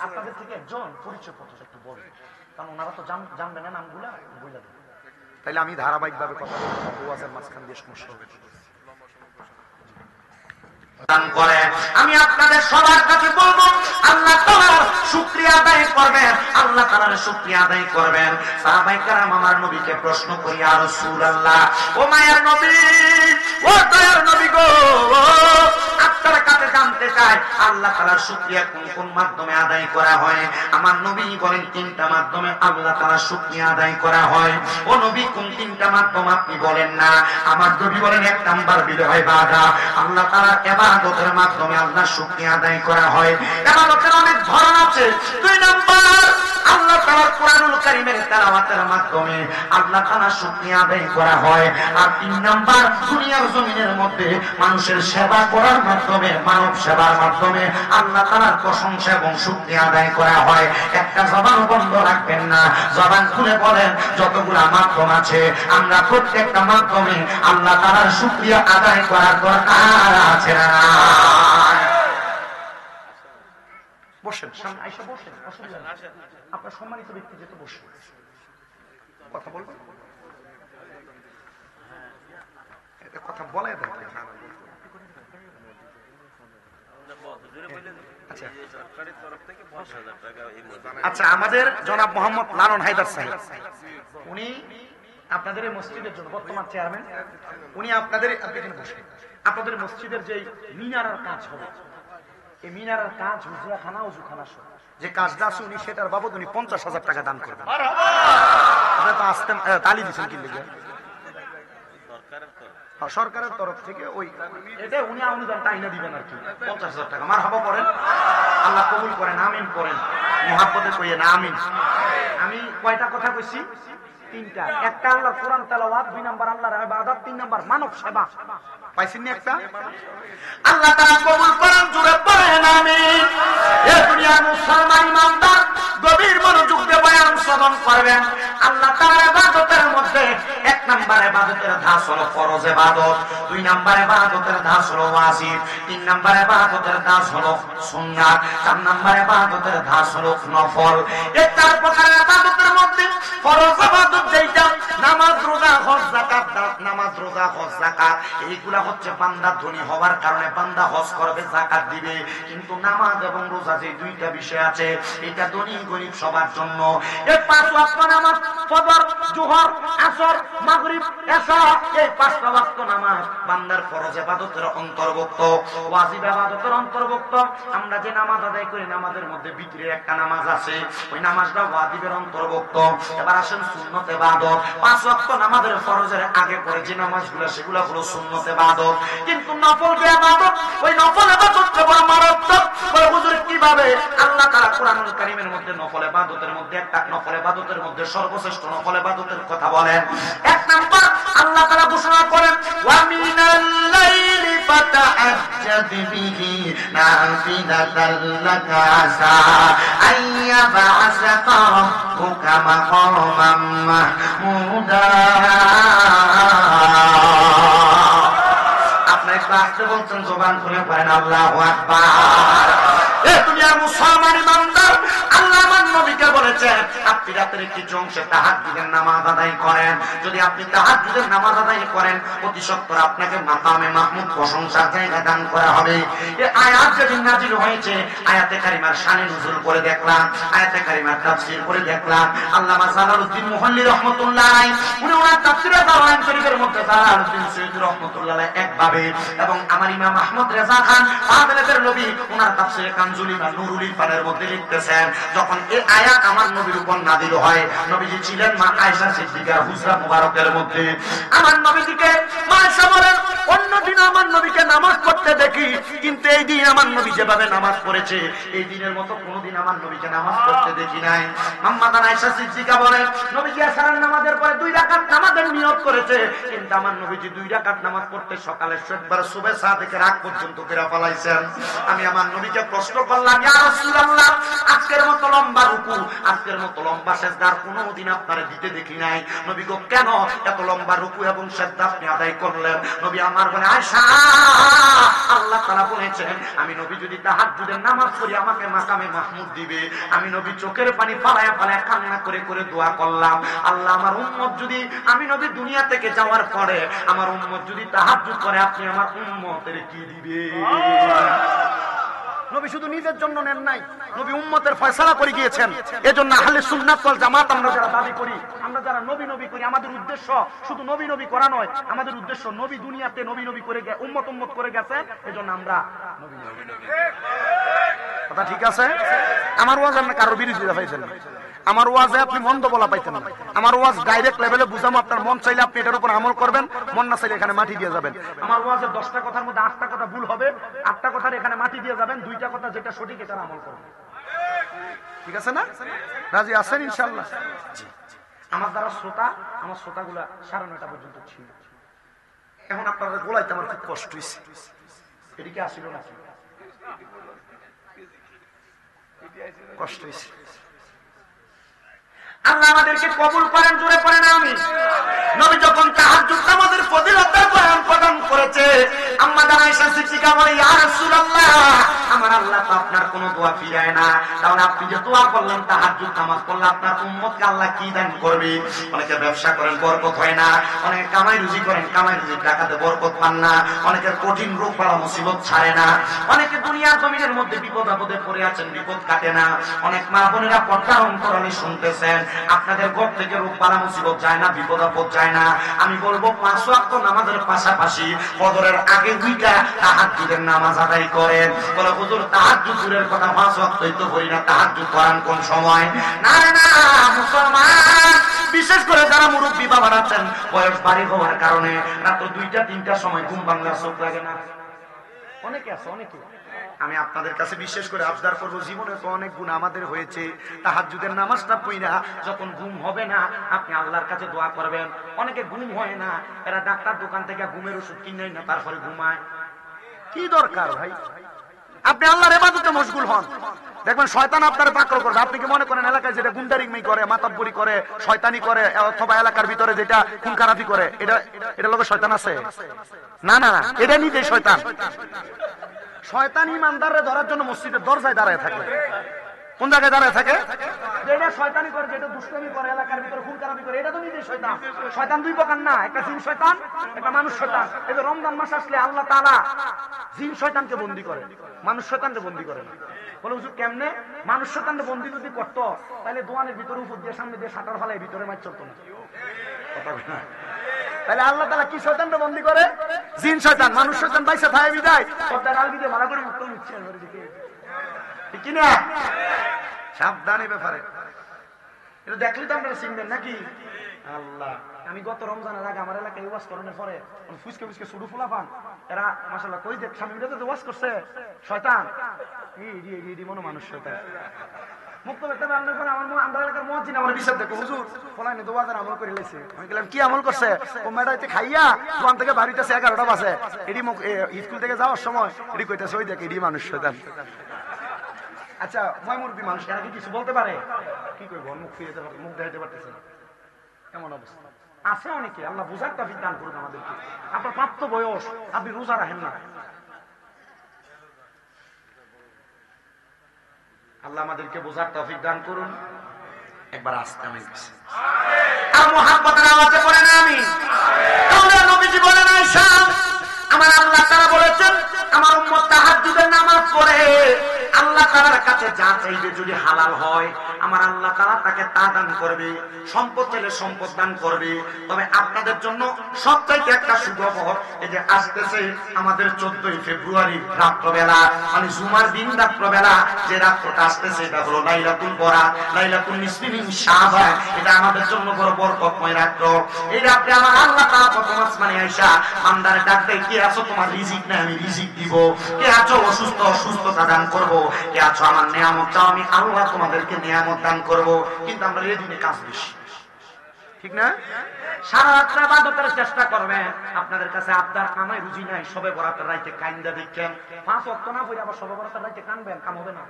আপনাদের থেকে একজন পরিচয় পত্র একটু বলবেন, কারণ ওনারা তো জানবেন না নামগুলা, বইলা দেন। তাইলে আমি ধারাবাহিক ভাবে কথা বলবো, মাঝখান দিয়ে সমস্যা হবে। আমি আপনাদের সবার কাছে বলবো, আল্লাহ তাআলার শুকরিয়া আদায় করবেন, আল্লাহ তাআলার শুকরিয়া আদায় করবেন। সাহাবায়ে কেরাম আমার নবীকে প্রশ্ন করি, ইয়া রাসূলুল্লাহ, ও মায়ের নবী, ও দয়ার নবী গো, আপনার কাছে জানতে চাই আল্লাহ তাআলার শুকরিয়া কোন কোন মাধ্যমে আদায় করা হয়। আমার নবী বলেন তিনটা মাধ্যমে আল্লাহ তাআলার শুকরিয়া আদায় করা হয়। ও নবী, কোন তিনটা মাধ্যম আপনি বলেন না? আমার নবী বলেন, এক নাম্বার বিদয় বাধা, আল্লাহ তাআলার ইবাদতের মাধ্যমে আল্লাহ শুকরিয়া আদায় করা হয়। ইবাদতের অনেক ধরন আছে। দুই নাম্বার, আল্লাহ তাআলার কোরআনুল কারীমের তেলাওয়াতের মাধ্যমে আল্লাহ তাআলার শুকরিয়া আদায় করা হয়। আর তিন নাম্বার, দুনিয়ার জমিনের মধ্যে মানুষের সেবা করার মাধ্যমে, মানব সেবার মাধ্যমে আল্লাহ তাআলার প্রশংসা এবং শুকরিয়া আদায় করা হয়। একটা জবান বন্ধ রাখবেন না, জবান খুলে বলেন, যতগুলা মাধ্যম আছে আমরা প্রত্যেকটা মাধ্যমে আল্লাহ তাআলার শুকরিয়া আদায় করার দরকার আছে না? বসেন, সামনে আইসা বসেন, অসুবিধা নেই। আপনার সম্মানিত ব্যক্তি যেতে বসেন, কথা বলবেন, কথা বলে দেন। আচ্ছা, আমাদের জনাব মোহাম্মদ লালন হায়দার সাহেব, উনি আপনাদের এই মসজিদের জন্য বর্তমান চেয়ারম্যান, উনি আপনাদের মসজিদের যে মিনারার কাজ হবে, এই মিনারার কাজ, হুজরাখানা, ওযুখানা সহ যে কাজটা আছে, উনি সেটার বাবদ উনি 50,000 টাকা দান করবেন। আপনারা তো আসতেন, তালি দিচ্ছেন কি লিখে? সরকারের তরফ থেকে ওই এটা উনি অনুদানটা আইনা দিবেন আর কি, 50,000 টাকা। মারহাবা পড়েন, আল্লাহ কবুল করেন, আমিন পড়েন, মুহাব্বতে কইয়েন আমিন। আমি কয়টা কথা কইছি? তিনটা। একটা আল্লাহর কোরআন তেলাওয়াত, দুই নাম্বার আল্লাহর ইবাদত, তিন নাম্বার মানব সেবা। পাইছেন না একটা? আল্লাহ তাআলা কবুল করেন, জোরে পড়েন আমিন। এ দুনিয়ার মুসলমান ইমানদার গভীর মনোযোগ দিয়ে বয়ান শ্রবণ করবেন। আল্লাহ তাআলার ইবাদতের মধ্যে এক নাম্বার ইবাদতের ধাঁচ হলো ফরজ ইবাদত, দুই নাম্বার ইবাদতের ধাঁচ হলো ওয়াজিব, তিন নাম্বার ইবাদতের ধাঁচ হলো সুন্নাত, চার নাম্বার ইবাদতের ধাঁচ হলো নফল। এই চার প্রকারের ইবাদতের মধ্যে ফরজ ইবাদত যেটা, নামাজ, রোজা, হজ, যাকাত, নামাজ, রোজা, হজ, যাকাত, এইগুলা হচ্ছে বান্দা ধনী হওয়ার কারণে বান্দা হজ করবে, যাকাত দিবে। কিন্তু নামাজ এবং রোজা যে দুইটা বিষয় আছে, এটা ধনী গরীব সবার জন্য। এই 5 ওয়াক্ত নামাজ, ফজর, জোহর, আসর, মাগরিব, এশা, এই 5টা ওয়াক্ত নামাজ বান্দার ফরজ ইবাদতের অন্তর্ভুক্ত, ওয়াজিব ইবাদতের অন্তর্ভুক্ত। আমরা যে নামাজ আদায় করি, নামাজের মধ্যে ভিতরে একটা নামাজ আছে, ওই নামাজটা ওয়াজিবের অন্তর্ভুক্ত। এবার আসেন সুন্নত ইবাদত। 5 ওয়াক্ত নামাজের ফরজের আগে পরে যে নামাজগুলো, সেগুলো হলো সুন্নত ইবাদত। কিন্তু নফল যে ইবাদত, ওই নফল ইবাদতটা বড় মারাত্মক। বলে হুজুর কিভাবে? আল্লাহ তাআলা কোরআনুল কারীমের মধ্যে নফল ইবাদতের মধ্যে একটা, নফল ইবাদতের মধ্যে সর্বশ্রেষ্ঠ নফল ইবাদতের কথা বলেন। এক নাম্বার আল্লাহ তাআলা ঘোষণা করেন, ওয়া মিনাল লাইলি ফাতাহাজ্জাদ বিহি নাফিলাতাল লাকা আসা আইয়াবআসাকা রাব্বুকা মাকামান মাহমুদা। আপনি আসতে বলছেন, জবান খুলে পড়েন আল্লাহু আকবার। এ দুনিয়ার মুসলমান ইমানদার, আল্লাহ আমার নবীকে বলেছেন, আপনি রাতের কিছু অংশে তাহাজ্জুদের নামাজ আদায় করেন। যদি আপনি তাহাজ্জুদের নামাজ আদায় করেন, অতি সত্বর আপনাকে মাকামে মাহমুদ, প্রশংসার জায়গা দান করা হবে। এই আয়াত যেদিন নাযিল হয়েছে, আয়াতে কারিমার শানে নুজুল করে দেখলাম, আয়াতে কারিমার তাফসীর করে দেখলাম। আল্লামা জালালউদ্দিন মুহাল্লি রাহমাতুল্লাহ আলাইহি, উনি ওনার তাফসীরে জালালাইন শরীফের মধ্যে জালালউদ্দিন সৈয়দ রাহমাতুল্লাহ আলাইহি একভাবে, এবং আমার ইমাম আহমদ রেজা খান পাগলেদের নবী ওনার তাফসীরে কানজুল ইমান নুরুল ইরফানের মধ্যে লিখতেছেন, যখন এই আয়াত আমার নবীর উপর নাযিল হয়, নবীজি ছিলেন মা আয়েশা সিদ্দিকার হুজরা মুবারকের মধ্যে। আমার নবীজিকে মা আয়েশা বলেন, অন্যদিন আমার নবীকে নামাজ পড়তে দেখি, কিন্তু এই দিন আমার নবী যেভাবে নামাজ পড়েছে, এই দিনের মতো কোনোদিন আমার নবীকে নামাজ পড়তে দেখি নাই। আম্মা আয়েশা সিদ্দিকা বলেন, নবীজি আসরের নামাজের পরে 2 রাকাত নামাজের নিয়ত করেছে, কিন্তু আমার নবীজি 2 রাকাত নামাজ পড়তে সকালে একবার সুবহ সাদ থেকে রাত পর্যন্ত করে ফলাইছেন। আমি আমার নবীকে প্রশ্ন করলাম, ইয়া রাসূলুল্লাহ, আজকের মতো লম্বা রুকু, আজকের মতো লম্বা সিজদার কোনোদিন আপনারে দিতে দেখি নাই। নবী গো, কেন এত লম্বা রুকু এবং সিজদা আপনি আদায় করলেন? নবী আমার বলে, আয়েশা, আল্লাহ তাআলা বলেছেন আমি নবী যদি তাহাজ্জুদের নামাজ পড়ি আমাকে মাকামে মাহমুদ দিবে। আমি নবী চোখের পানি ফালায়া ফালায়া কান্না করে করে দোয়া করলাম, আল্লাহ আমার উম্মত যদি আমি নবী দুনিয়া থেকে যাওয়ার পরে আমার উম্মত যদি তাহাজ্জুদ করে আপনি আমার উম্মতের কি দিবে? নবী শুধু নিজের জন্য নেন নাই, নবী উম্মতের ফয়সালা করে গিয়েছেন। এজন্য আহলে সুন্নাত ওয়াল জামাত আমরা যারা দাবি করি, আমরা যারা নবী নবী করি, আমাদের উদ্দেশ্য শুধু নবী নবী করা নয়, আমাদের উদ্দেশ্য নবী দুনিয়াতে নবী নবী করে উম্মত উম্মত করে গেছে, এজন্য আমরা নবী নবী। কথা ঠিক আছে? আমার ওয়াজ আপনি কারো বিরোধিতা পাইছেন না, আমার ওয়াজে আপনি মন্দ বলা পাইতেন না। আমার ওয়াজ ডাইরেক্ট লেভেলে বুঝাম, আপনার মন চাইলে আপনি এটার উপর আমল করবেন, মন না চাইলে এখানে মাটি দিয়ে যাবেন। আমার ওয়াজের 10টা কথার মধ্যে 8টা কথা ভুল হবে, 8টা কথার এখানে মাটি দিয়ে যাবেন, 2টা কথা যেটা সঠিক এটা আমল করবেন। ঠিক আছে না? রাজি আছেন ইনশাআল্লাহ? আমার দ্বারা শ্রোতা, আমার শ্রোতাগুলা 9:30 পর্যন্ত ছিল। এখন আপনারা গোলাইতে আমার খুব কষ্ট হয়েছে, এদিকে আসিল না, কষ্ট হয়েছে। আল্লাহ আমাদেরকে কবুল করেন, জোরে পড়েন আমিন। নবী যখন তাহাজ্জুদ নামাজের ফজিলতের বয়ান প্রদান করেছে, আম্মা জান আয়েশা সিদ্দিকা বলে ইয়া রাসূলুল্লাহ আমার আল্লাহ তো আপনার কোনো দোয়া ফিরায় না, তাহলে আপনি যে দোয়া করলেন তাহাজ্জুদ নামাজ পড়লে আপনার উম্মতকে আল্লাহ কি দান করবে? অনেকে ব্যবসা করেন বরকত হয় না, অনেকে কামাই রুজি করেন কামাই রুজির টাকাতে বরকত পান না, অনেকের কঠিন রোগ বালা মুসিবত ছাড়ে না, অনেকে দুনিয়ার জমিনের মধ্যে বিপদ আপদে পড়ে আছেন বিপদ কাটে না, অনেক মা বোনেরা পর্দা অন্তরালে শুনতেছেন আপনাদের ঘর থেকে রোগ বালা মুসিবত যায় না, বিপদ আপদ যায় না। আমি বলবো 5 ওয়াক্ত নামাজের পাশাপাশি ফজরের আগে 2টা তাহাজ্জুদের নামাজ আদায় করেন। বলে হুজুর তাহাজ্জুদ দূরের কথা 5 ওয়াক্তই তো করি না, তাহাজ্জুদ করেন কোন সময়? না না মুসলমান, বিশেষ করে যারা মুরব্বী বাবার আছেন বয়স বাড়ি হওয়ার কারণে রাত 2টা 3টার সময় ঘুম ভাঙলে চোখ লাগে না, অনেকে আছে অনেকে। আমি আপনাদের কাছে বিশেষ করে আবদার করবো, জীবনে তো অনেক গুণ আমাদের হয়েছে, তাহাজ্জুদের নামাজটা পড়া যখন ঘুম হবে না আপনি আল্লাহর কাছে দোয়া করবেন। অনেকে ঘুম হয় না, এরা ডাক্তার দোকান থেকে ঘুমের ওষুধ কিনে না তারপরে ঘুমায়। কি দরকার ভাই? আপনি আল্লাহর ইবাদতে মশগুল হন, দেখবেন শয়তান আপনার পাকড় করবে। আপনি কি মনে করেন এলাকায় যেটা গুন্ডারিগমি করে, মাতাব্বরি করে, শয়তানি করে, অথবা এলাকার ভিতরে যেটা খুন খারাপি করে, এটা লোকের শয়তান আছে? না না, এটা নিজেই শয়তান। শয়তান ইমানদাররে ধরার জন্য মসজিদের দরজায় দাঁড়ায় থাকে। কোন জায়গায় দাঁড়ায় থাকে? যেটা শয়তানি করে, যেটা দুষ্টামি করে, এলাকার ভিতরে খুন খারাপি করে, এটা তো নিজেই শয়তান। শয়তান 2 প্রকার না, একটা জিন শয়তান, একটা মানুষ শয়তান। এই যে রমজান মাস আসলে আল্লাহ তাআলা জিন শয়তানকে বন্দী করে, মানুষ শয়তানকে বন্দী করে না। বলে হুজুর কেমনে? মানুষ শয়তানকে বন্দী যদি করতো তাহলে দোয়ানের ভিতরে উপর দিয়ে সামনে দিয়ে শাটার ফালাই ভিতরে মার চলতো না। তাহলে আল্লাহ তাআলা কি শয়তানকে বন্দী করে? জিন শয়তান। মানুষ শয়তান বাইসা থাকে বিদায় পর্দার আল দিয়ে মারা করে মুক্ত নিচ্ছে ঠিক না? সাবধানে ব্যাপারে, এটা দেখলে তো আপনারা চিনবেন নাকি? আল্লাহ, আমি গত রমজানের আগে আমার এলাকায় ওয়াজ করানোর পরে ফুসকে ফুসকে শুরু ফুলা পান, এরা মাশাআল্লাহ কই দেখ স্বামী তো ওয়াজ করছে শয়তান, এই মনে মানুষ শয়তান মুক্ত করতে পারলে পরে আমার আমরা এলাকার মুয়াজ্জিন আমার বিশ্বাস দেখো হুজুর ফলাইনি তো ওয়াজের আমল করে লেছে। আমি বললাম কি আমল করছে? ও মেডাইতে খাইয়া দোকান থেকে বাড়িতেছে 11টা বাজে, এডি স্কুল থেকে যাওয়ার সময় এডি কইতেছে ওই দেখ এডি মানুষ শয়তান। আচ্ছা ময়মুরবি মানুষ এরা কি কিছু বলতে পারে? কি করবো, মুখ ফিরে যেতে পারবে, মুখ দেখাইতে পারতেছে না, এমন অবস্থা আছে অনেকে। আল্লাহ বুঝার তৌফিক দান করুন আমাদেরকে। আপনার প্রাপ্ত বয়স, আপনি রোজা রাখেন না, আল্লাহ আমাদেরকে বোঝার তৌফিক দান করুন। একবার আসতে আমি আর মুহাব্বতের আওয়াজে বলেন আমিন। তাহলে নবীজি বলেন আয়েশা আমার আল্লাহ তাআলা বলেছেন আমার উম্মত তাহাজ্জুদের নামাজ পড়ে আল্লাহ তাআলার কাছে যা চাইবে যদি হালাল হয় আমার আল্লাহ তাআলা তাকে তা দান করবে, সম্পদ চাইলে সম্পদ দান করবে। তবে আপনাদের জন্য সবচাইতে একটা সুখবর, এই যে আসতেছে আমাদের 14ই ফেব্রুয়ারি রাত্রবেলা, মানে জুমার দিন রাত্রবেলা যে রাত্রটা আসতেছে এটা হলো লাইলাতুল বরাত, লাইলাতুল নিসফি মিন শাবান। এটা আমাদের জন্য বড় বরকতময় রাত্র। এই রাতে আমার আল্লাহ তাআলা প্রথম আসমানে আয়েশা বান্দারে ডাক দেয়, কে আছো তোমার রিজিক নাই আমি রিজিক দিব, কে আছো অসুস্থ অসুস্থতা দান করব, কে আছো আমার নিয়ামত চাও আমি আল্লাহ তোমাদেরকে নিয়ামত দান করব। কিন্তু আমরা এই দিনে কাজ বেশি, ঠিক না? সারা রাত ইবাদতের চেষ্টা করবেন, আপনাদের কাছে আবদার কামাই রুজি নাই, সবে বরাতের রাতে কাইন্দা দেখেন 5 ওয়াক্ত না পড়ে আবার সবে বরাতের রাতে কানবেন, কাম হবে না।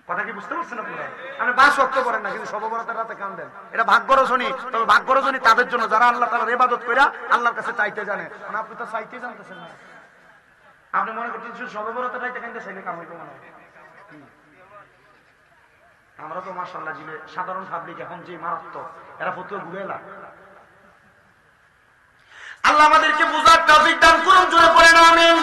কথা কি বুঝতে পারছেন আপনারা? আপনি 5 ওয়াক্ত করেন না কিন্তু সবে বরাতের রাতে কানবেন, এটা ভাগ্যরজনী। তবে ভাগ্যরজনী তাদের জন্য যারা আল্লাহ তাআলার ইবাদত কইরা আল্লাহর কাছে চাইতে জানে, মানে আপনি তো চাইতে জানতেছেন না। আপনি মনে করতেন সবে বরাতে রাইতে কাইতে চাইলে কাম হইতো মনে হয়। আমরা তো মাশাআল্লাহ জিলে সাধারণ পাবলিক এখন যে মারাত্মক এরা ফতুয়া ঘুরে এলা। আল্লাহ আমাদেরকে বুঝার তৌফিক দান করুন, জোরে পড়েন আমিন।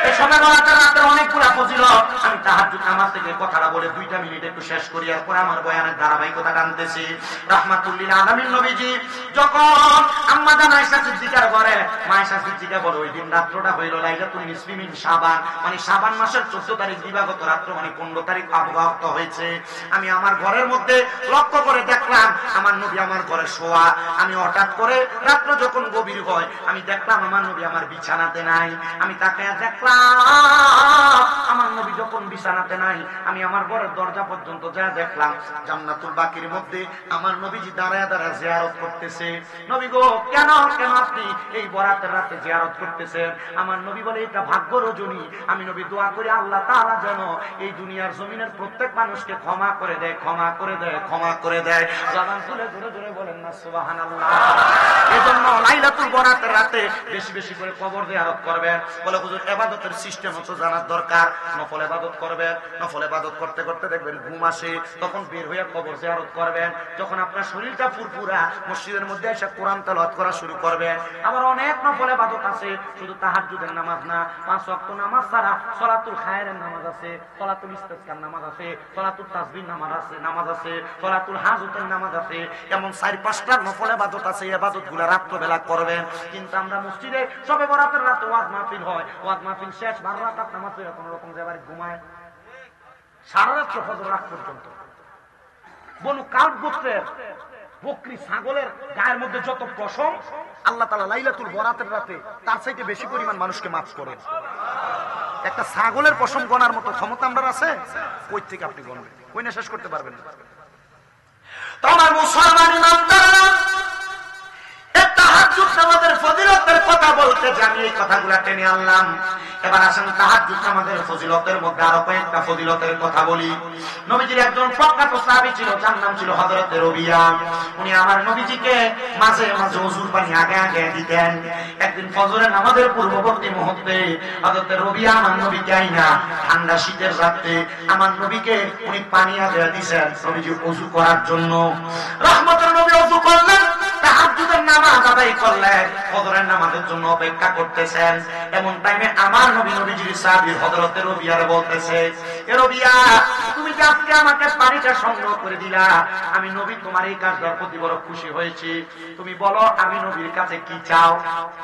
এই সময় রাতের অনেকগুলা ফজিলত, আমি তাহাজ্জুদ নামাজ থেকে কথাটা বলে 2টা মিনিট একটু শেষ করি, এরপর আমার বয়ানের ধারাবাহিকতা টানতেছি। রাহমাতুল্লিল আলামিন নবীজি যখন আম্মা জান আয়েশা সিদ্দিকার ঘরে আয়েশা সিদ্দিকা বলে ওই দিন রাত্রটা হইল লাইলাতুল নিসফি মিন শাবান, মানে শাবান মাসের 14 তারিখ দিবাগত রাত্র, মানে 15 তারিখ অবগত হয়েছে। আমি আমার ঘরের মধ্যে লক্ষ্য করে দেখলাম আমার নবী আমার ঘরে শোয়া। আমি হঠাৎ করে রাত্র যখন গভীর হয় আমি দেখলাম আমার নবী আমার বিছানাতে নাই। আমি তাকে দেখলাম আমার নবী যখন বিছানাতে নাই, আমি আমার ঘরের দরজা পর্যন্ত যা দেখলাম জান্নাতুল বাকির মধ্যে আমার নবীজি দাঁড়ায় দাঁড়ায় জিয়ারত করতেছে। নবী গো কেন কেন আপনি এই বরাতের রাতে জিয়ারত করতেছেন? আমার নবী বলে এটা ভাগ্য রজনী। আমি নবী দোয়া করি আল্লাহ তাআলা যেন এই দুনিয়ার জমিনের প্রত্যেক মানুষকে ক্ষমা করে দেয়, ক্ষমা করে দেয়, ক্ষমা করে দেয়। জবান খুলে জোরে জোরে বলেন না সুবহানাল্লাহ। এজন্য লাইলাতুল বরাতের রাতে বেশি বেশি করে কবর জিয়ারত করবেন। বলে হুজুর ইবাদতের সিস্টেম হচ্ছে জানার দরকার। নফল ইবাদত করবেন, নফল ইবাদত করতে করতে দেখবেন ঘুম আসে, তখন বের হয়ে কবর জিয়ারত করবেন। যখন আপনার শরীরটা ফুরফুরা, মসজিদের মধ্যে এসে কোরআন তেলাওয়াত করা শুরু করবেন। আবার অনেক নফল ইবাদত আছে, শুধু তাহাজ্জুদের নামাজ না, 5 ওয়াক্ত নামাজ ছাড়া সালাতুল খায়রের নামাজ আছে, সালাতুল ইস্তিসকার নামাজ আছে, সালাতুল তাসবিহ নামাজ আছে, সালাতুল হাজতের নামাজ আছে। এমন 4-5টা নফল ইবাদত আছে, এই ইবাদতগুলো রাত্রবেলা করবেন। কিন্তু আমরা মসজিদে সবে বরাতের রাতে ওয়াজ মাহফিল হয়, ওয়াজ মাহফিল শেষ 12 রাকাত নামাজ পড়ে কোন রকম যে বাড়ি ঘুমায় সারা রাত ফজর রাত পর্যন্ত। বনু কাব গোত্রের বকরি ছাগলের গায়ের মধ্যে যত পশম, আল্লাহ তাআলা লাইলাতুল বরাতের রাতে তার চাইতে বেশি পরিমাণ মানুষকে মাফ করেন। একটা ছাগলের পশম গণার মতো ক্ষমতা আমরা আছে, কই থেকে আপনি গণবেন? কই না শেষ করতে পারবেন না। তো আমার মুসলমান ইমানদাররা তাহাজ্জুদ নামাজের ফজিলতের কথা বলতে জানি, এই কথাগুলো টেনে আনলাম। এবার আসেন তাহাজ্জুদ নামাজের ফজিলতের মধ্যে আরো কয়েকটা ফজিলতের কথা বলি। নবীজির একজন প্রখ্যাত সাহাবী ছিল, যার নাম ছিল হযরত রবিয়া। উনি আমার নবীজিকে মাঝে মাঝে ওযুর পানি আগে আগে দিতেন। একদিন ফজরের নামাজের পূর্ববর্তী মুহূর্তে হযরত রবিয়া আমার নবীকে আইনা ঠান্ডা শীতের রাতে আমার নবীকে উনি পানি আগে দিয়েছেন নবীজি ওযু করার জন্য। রহমতের নবী ওযু করলেন, তাহাজ্জুদের নামাজ আদায় করলেন, ফজরের নামাজের জন্য অপেক্ষা করতেছেন। এমন টাইমে আমার নবী নবীজির সাহাবী হযরত রবিয়ার বলতেছে, এ রবিয়া, তুমি যে আজকে আমাকে পানিটা সংগ্রহ করে দিলা, আমি নবী তোমার এই কাজটার প্রতি বড় খুশি হয়েছি। তুমি বলো আমি নবীর কাছে কি চাও?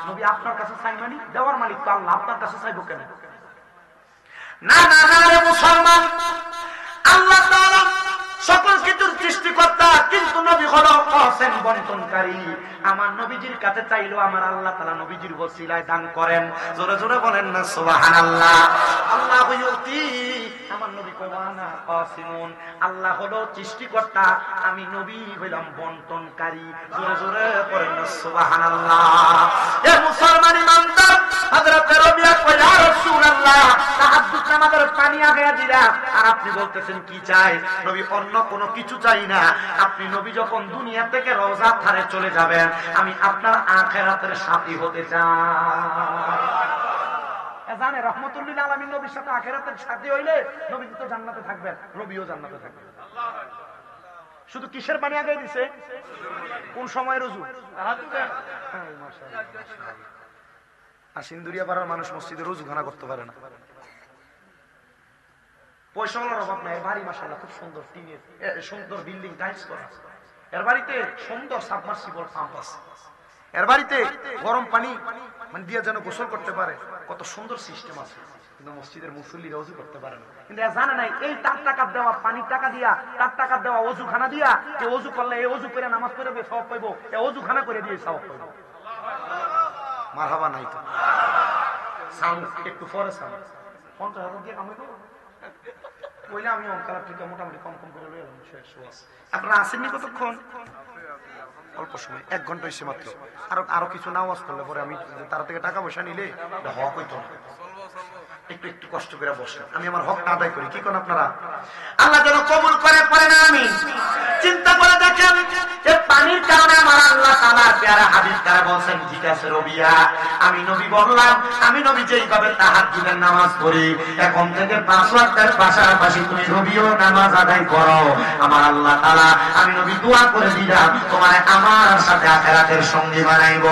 নবী আপনার কাছে চাই মানে দেওয়ার মালিক তো আল্লাহ, আপনার কাছে চাইবো কেন? না না না রে মুসলমান, আল্লাহ তাআলা সকল কিছুর সৃষ্টিকর্তা, কিন্তু নবী হলো কাসেম বন্টনকারী। আমার নবীজির কাছে চাইলো আমার আল্লাহ তাআলা নবীজির ওসিলায় দান করেন। জোরে জোরে বলেন না সুবহানাল্লাহ। আল্লাহু ইউতি, আমার নবী কোয়ানা কাসিমুন, আল্লাহ হলো সৃষ্টিকর্তা, আমি নবী হইলাম বন্টনকারী। জোরে জোরে বলেন না সুবহানাল্লাহ। এ মুসলমান ইমানদার, হযরত রবিয়া কয় ইয়া রাসূলুল্লাহ, তাহাজ্জুদ নামাজের পানি আগায়া দিলা, আর আপনি বলতেছেন কি চাই? নবী অন্য কোনো কিছু চাই না, আপনি নবী যখন দুনিয়া থেকে রওজা ধারে চলে যাবেন, আমি আপনার আখিরাতের সাথী হতে চাই। জানে রহমতুল্লিল আলামিন নবীর সাথে আখিরাতের সাথী হইলে নবী তো জান্নাতে থাকবেন, নবীও জান্নাতে থাকবেন। শুধু কিসের পানি আগায় দিছে? কোন সময়? রুজু। আর সিন্দুরিয়া পাড়ার মানুষ মসজিদে রুজুখানা করতে পারে না, পয়সাওয়ালার অভাব নাই। বাড়ি মাশাআল্লাহ খুব সুন্দর, টিনের সুন্দর বিল্ডিং, টাইলস করা। এর বাড়িতে সুন্দর সাবমার্সিবল পাম্প আছে। এর বাড়িতে গরম পানি মানে দিয়ে যেন গোসল করতে পারে, কত সুন্দর সিস্টেম আছে। কিন্তু মসজিদের মুসল্লিরা ওযু করতে পারে না। কিন্তু জানে নাই এই তার টাকা দেওয়া, পানির টাকা দিয়া, তার টাকা দেওয়া ওযুখানা দিয়া, যে ওযু করলে এই ওযু করে নামাজ পড়বে সওয়াব পাইবো, এই ওযুখানা করে দিয়ে সওয়াব পাইবো। মারহাবা নাই তো সাউন্ড একটু পরে সাউন্ড 50,000 দিয়ে কামাইবো কইলে আমি অঙ্কার থেকে মোটামুটি কম কম করে লইলাম। আপনারা আসেননি কতক্ষণ? অল্প সময়, 1 ঘন্টা হয়েছে মাত্র। আরো কিছু নামাজ করলে পরে আমি তার থেকে টাকা পয়সা নিলে হক হইতো না। একটু একটু একটু কষ্ট করে বসেন, আমি আমার হকটা আদায় করি। কি কোন আপনারা? আল্লাহ যেন কবুল করে, পড়ে না আমি। চিন্তা করে দেখেন, এই পানির কারণে আমার আল্লাহ তাআলা প্যারা হাবিব তারা বলছেন, ঠিক আছে রবিয়া, আমি নবী বললাম, আমি নবী যেইভাবে তাহাজ্জুদের নামাজ পড়ি, এখন থেকে 5 ওয়াক্তের পাশাপাশি তুমি রবিও নামাজ আদায় করো। আমার আল্লাহ তাআলা, আমি নবী দোয়া করে দিলাম, তোমার আমার সাথে আখিরাতের সঙ্গী বানাইব।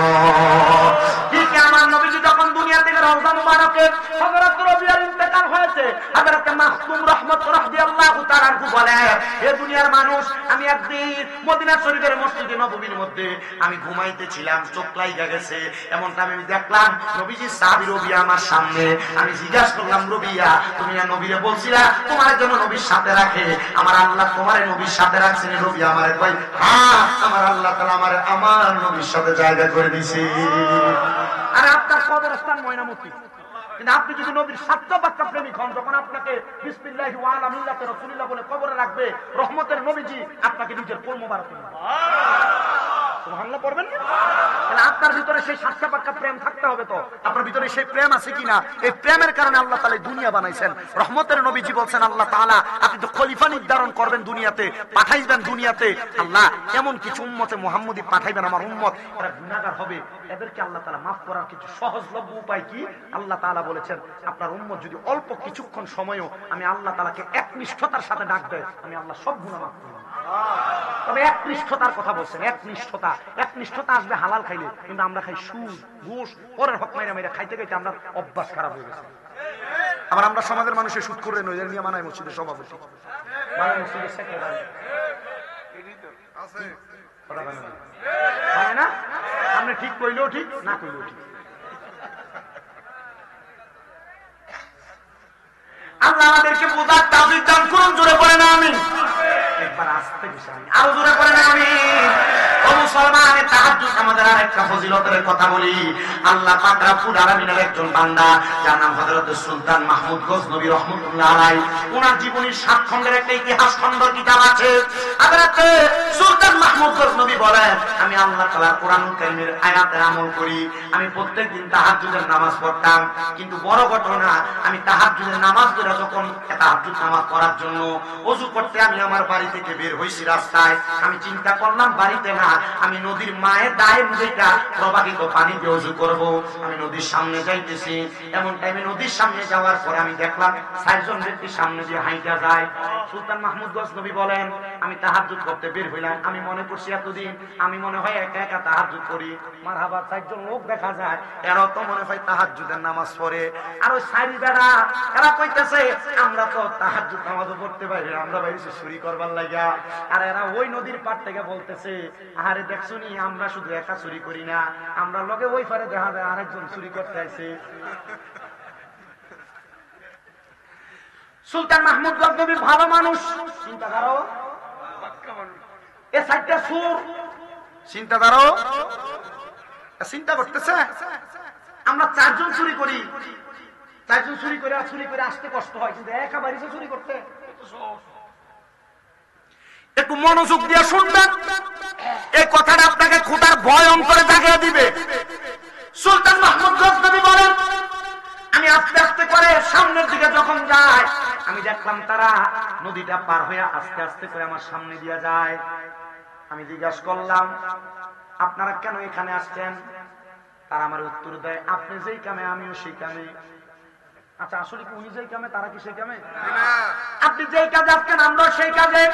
ঠিক আমার নবীজি যখন দুনিয়া থেকে রওজা মুবারকে হযরত রবিয়ার ইন্তেকাল হয়েছে, হযরত মাসুম রহমত রাদিয়াল্লাহু তাআলা বলে, হে দুনিয়ার মানুষ, আমি একদিন মদিনা শরীফের মসজিদে নববীর মধ্যে আমি ঘুমাইতেছিলাম, চোখ লাগা গেছে, এমনটা আমি দেখলাম নবীজি সাহাবী রবিয়া আমার সামনে। আমি জিজ্ঞাসা করলাম, রবিয়া তুমি না নবীরে বলছিলা তোমার জন্য নবীর সাথে রাখে, আমার আল্লাহ তোমার নবীর সাথে রাখছেন? রবিয়া আমারে কই, হ্যাঁ আমার আল্লাহ তাআলা আমারে আমার নবীর সাথে জায়গা করে দিয়েছে। আরে আপনার কবরস্থান ময়নামতি, কিন্তু আপনি যদি নবীর সত্য বাক্য প্রেমিক হন, যখন আপনাকে বিসমিল্লাহি ওয়া আলা মিল্লাতি রাসূলিল্লাহ বলে কবরে রাখবে রহমতের নবীজি, আপনাকে নিজের কোল মোবারক দিবেন। সুবহানাল্লাহ পড়বেন না? তাহলে আপনার ভিতরে সেই সত্য বাক্য প্রেম থাকতে হবে। তো আপনার ভিতরে সেই প্রেম আছে কিনা? এই প্রেমের কারণে আল্লাহ তাআলা দুনিয়া বানাইছেন। রহমতের নবীজি বলছেন, আল্লাহ তাআলা আপনি তো খলিফা নির্ধারণ করবেন দুনিয়াতে, পাঠাইবেন দুনিয়াতে, আল্লাহ এমন কিছু উম্মতে মুহাম্মদী পাঠাইবেন, আমার উম্মত এরা গুনাহগার হবে, এদেরকে আল্লাহ তাআলা মাফ করার কিছু সহজলভ্য উপায় কি? আল্লাহ তাআলা বলেছেন, আপনার উম্মত যদি অল্প কিছুক্ষণ সময়ও আমি আল্লাহ তাআলাকে একনিষ্ঠতার সাথে ডাক দেয়, আমি আল্লাহ সব গুনাহ মাফ করব। তবে একনিষ্ঠতার কথা বলছেন, একনিষ্ঠতা আসবে হালাল খাইলে, কিন্তু আমরা খাই সুদ, ঘুষ, পরের হক মাইরা মাইরা খাইতে খাইতে আমরা অভ্যাস খারাপ হয়ে গেছে। আবার আমরা সমাজের মানুষের সুদ করে নই, নিয়ে মানায় মসজিদের সভাপতি, মানায় মসজিদের সেক্রেটারি, মানে না আমরা ঠিক কইলেও ঠিক, না কইলেও ঠিক। আল্লাহ আমাদেরকে বোঝার তাওফিক দান করুন। জোরে পড়ে না আমি, একবার আস্তে বিষয় আরো জোরে পড়ে না আমি। ও মুসলমান, তাহাজ্জুদ আমাদের আরেকটা ফজিলতের কথা বলি। আল্লাহ পাক রব্বুল আলামিনের একজন বান্দা, যার নাম হযরত সুলতান মাহমুদ গজনবী রাহমাতুল্লাহ আলাইহি, ওনার জীবনীর 7 খণ্ডের একটা ইতিহাস খণ্ড কিতাব আছে। হযরত সুলতান মাহমুদ গজনবী বলেন, আমি আল্লাহ তাআলার কোরআনুল কারীমের আয়াতে আমল করি, আমি প্রত্যেকদিন তাহাজ্জুদের নামাজ পড়তাম, কিন্তু বড় ঘটনা, আমি তাহাজ্জুদের নামাজ পড়ে যখন তাহাজ্জুদ নামাজ পড়ার জন্য ওযু করতে আমি আমার বাড়ি থেকে বের হইছি রাস্তায়, আমি চিন্তা করলাম বাড়িতে না, আমি নদীর মায়ের দায়ে যেটা প্রবাহিত পানি দিয়ে ওযু করব, আমি নদীর সামনে যাইতেছি। এমন টাইমে নদীর সামনে যাওয়ার পরে আমি দেখলাম 4 জন ব্যক্তি সামনে দিয়ে হাঁটা যায়। সুলতান মাহমুদ গজনবী বলেন, আমি তাহাজ্জুদ করতে বের হইলাম, আমি মনে করছি এতদিন আমি মনে হয় একা একা তাহাজ্জুদ করি, মারহাবা 4 জন লোক দেখা যায়, এরা তো মনে হয় তাহাজ্জুদের নামাজ পড়ে। আর ওই 4 বেড়া এরা কইতেছে, আমরা তো তাহাজ্জুদ নামাজও পড়তে পারি, আমরা বাইরে চুরি করবার লাগা। আর এরা ওই নদীর পার থেকে বলতেছে, আরে দেখছুনি আমরা শুধু একা চুরি করি না, আমরা লগে ওই পারে দেখা যায় আরেকজন চুরি করতে আইছে। সুলতান মাহমুদ গজনবী ভালো মানুষ, চিন্তা করো, এ 4টা সুর চিন্তা করো, চিন্তা করতেছে আমরা 4 জন চুরি করি, 4 জন চুরি করে আসতে কষ্ট হয়, কিন্তু একা বাড়িতে চুরি করতে একটু মনোযোগ দিয়ে শুনবেন, এই কথাটা আপনাকে খোদার ভয় অন্তরে জাগিয়ে দিবে। সুলতান মাহমুদ গজনবী বলেন, আমি আস্তে আস্তে করে সামনের দিকে যখন যাই, আমি দেখলাম তারা নদীটা পার হয়ে আস্তে আস্তে করে আমার সামনে দিয়ে যায়। আমি জিজ্ঞাসা করলাম, আপনারা কেন এখানে আসছেন? তারা আমার উত্তর দেয়, আপনি যেই কামে আমিও সেই কামে। আচ্ছা, আসলে কি উনি যেই কামে তারা কি সেই কামে? আপনি যেই কাজে আসছেন আমরাও সেই কাজে।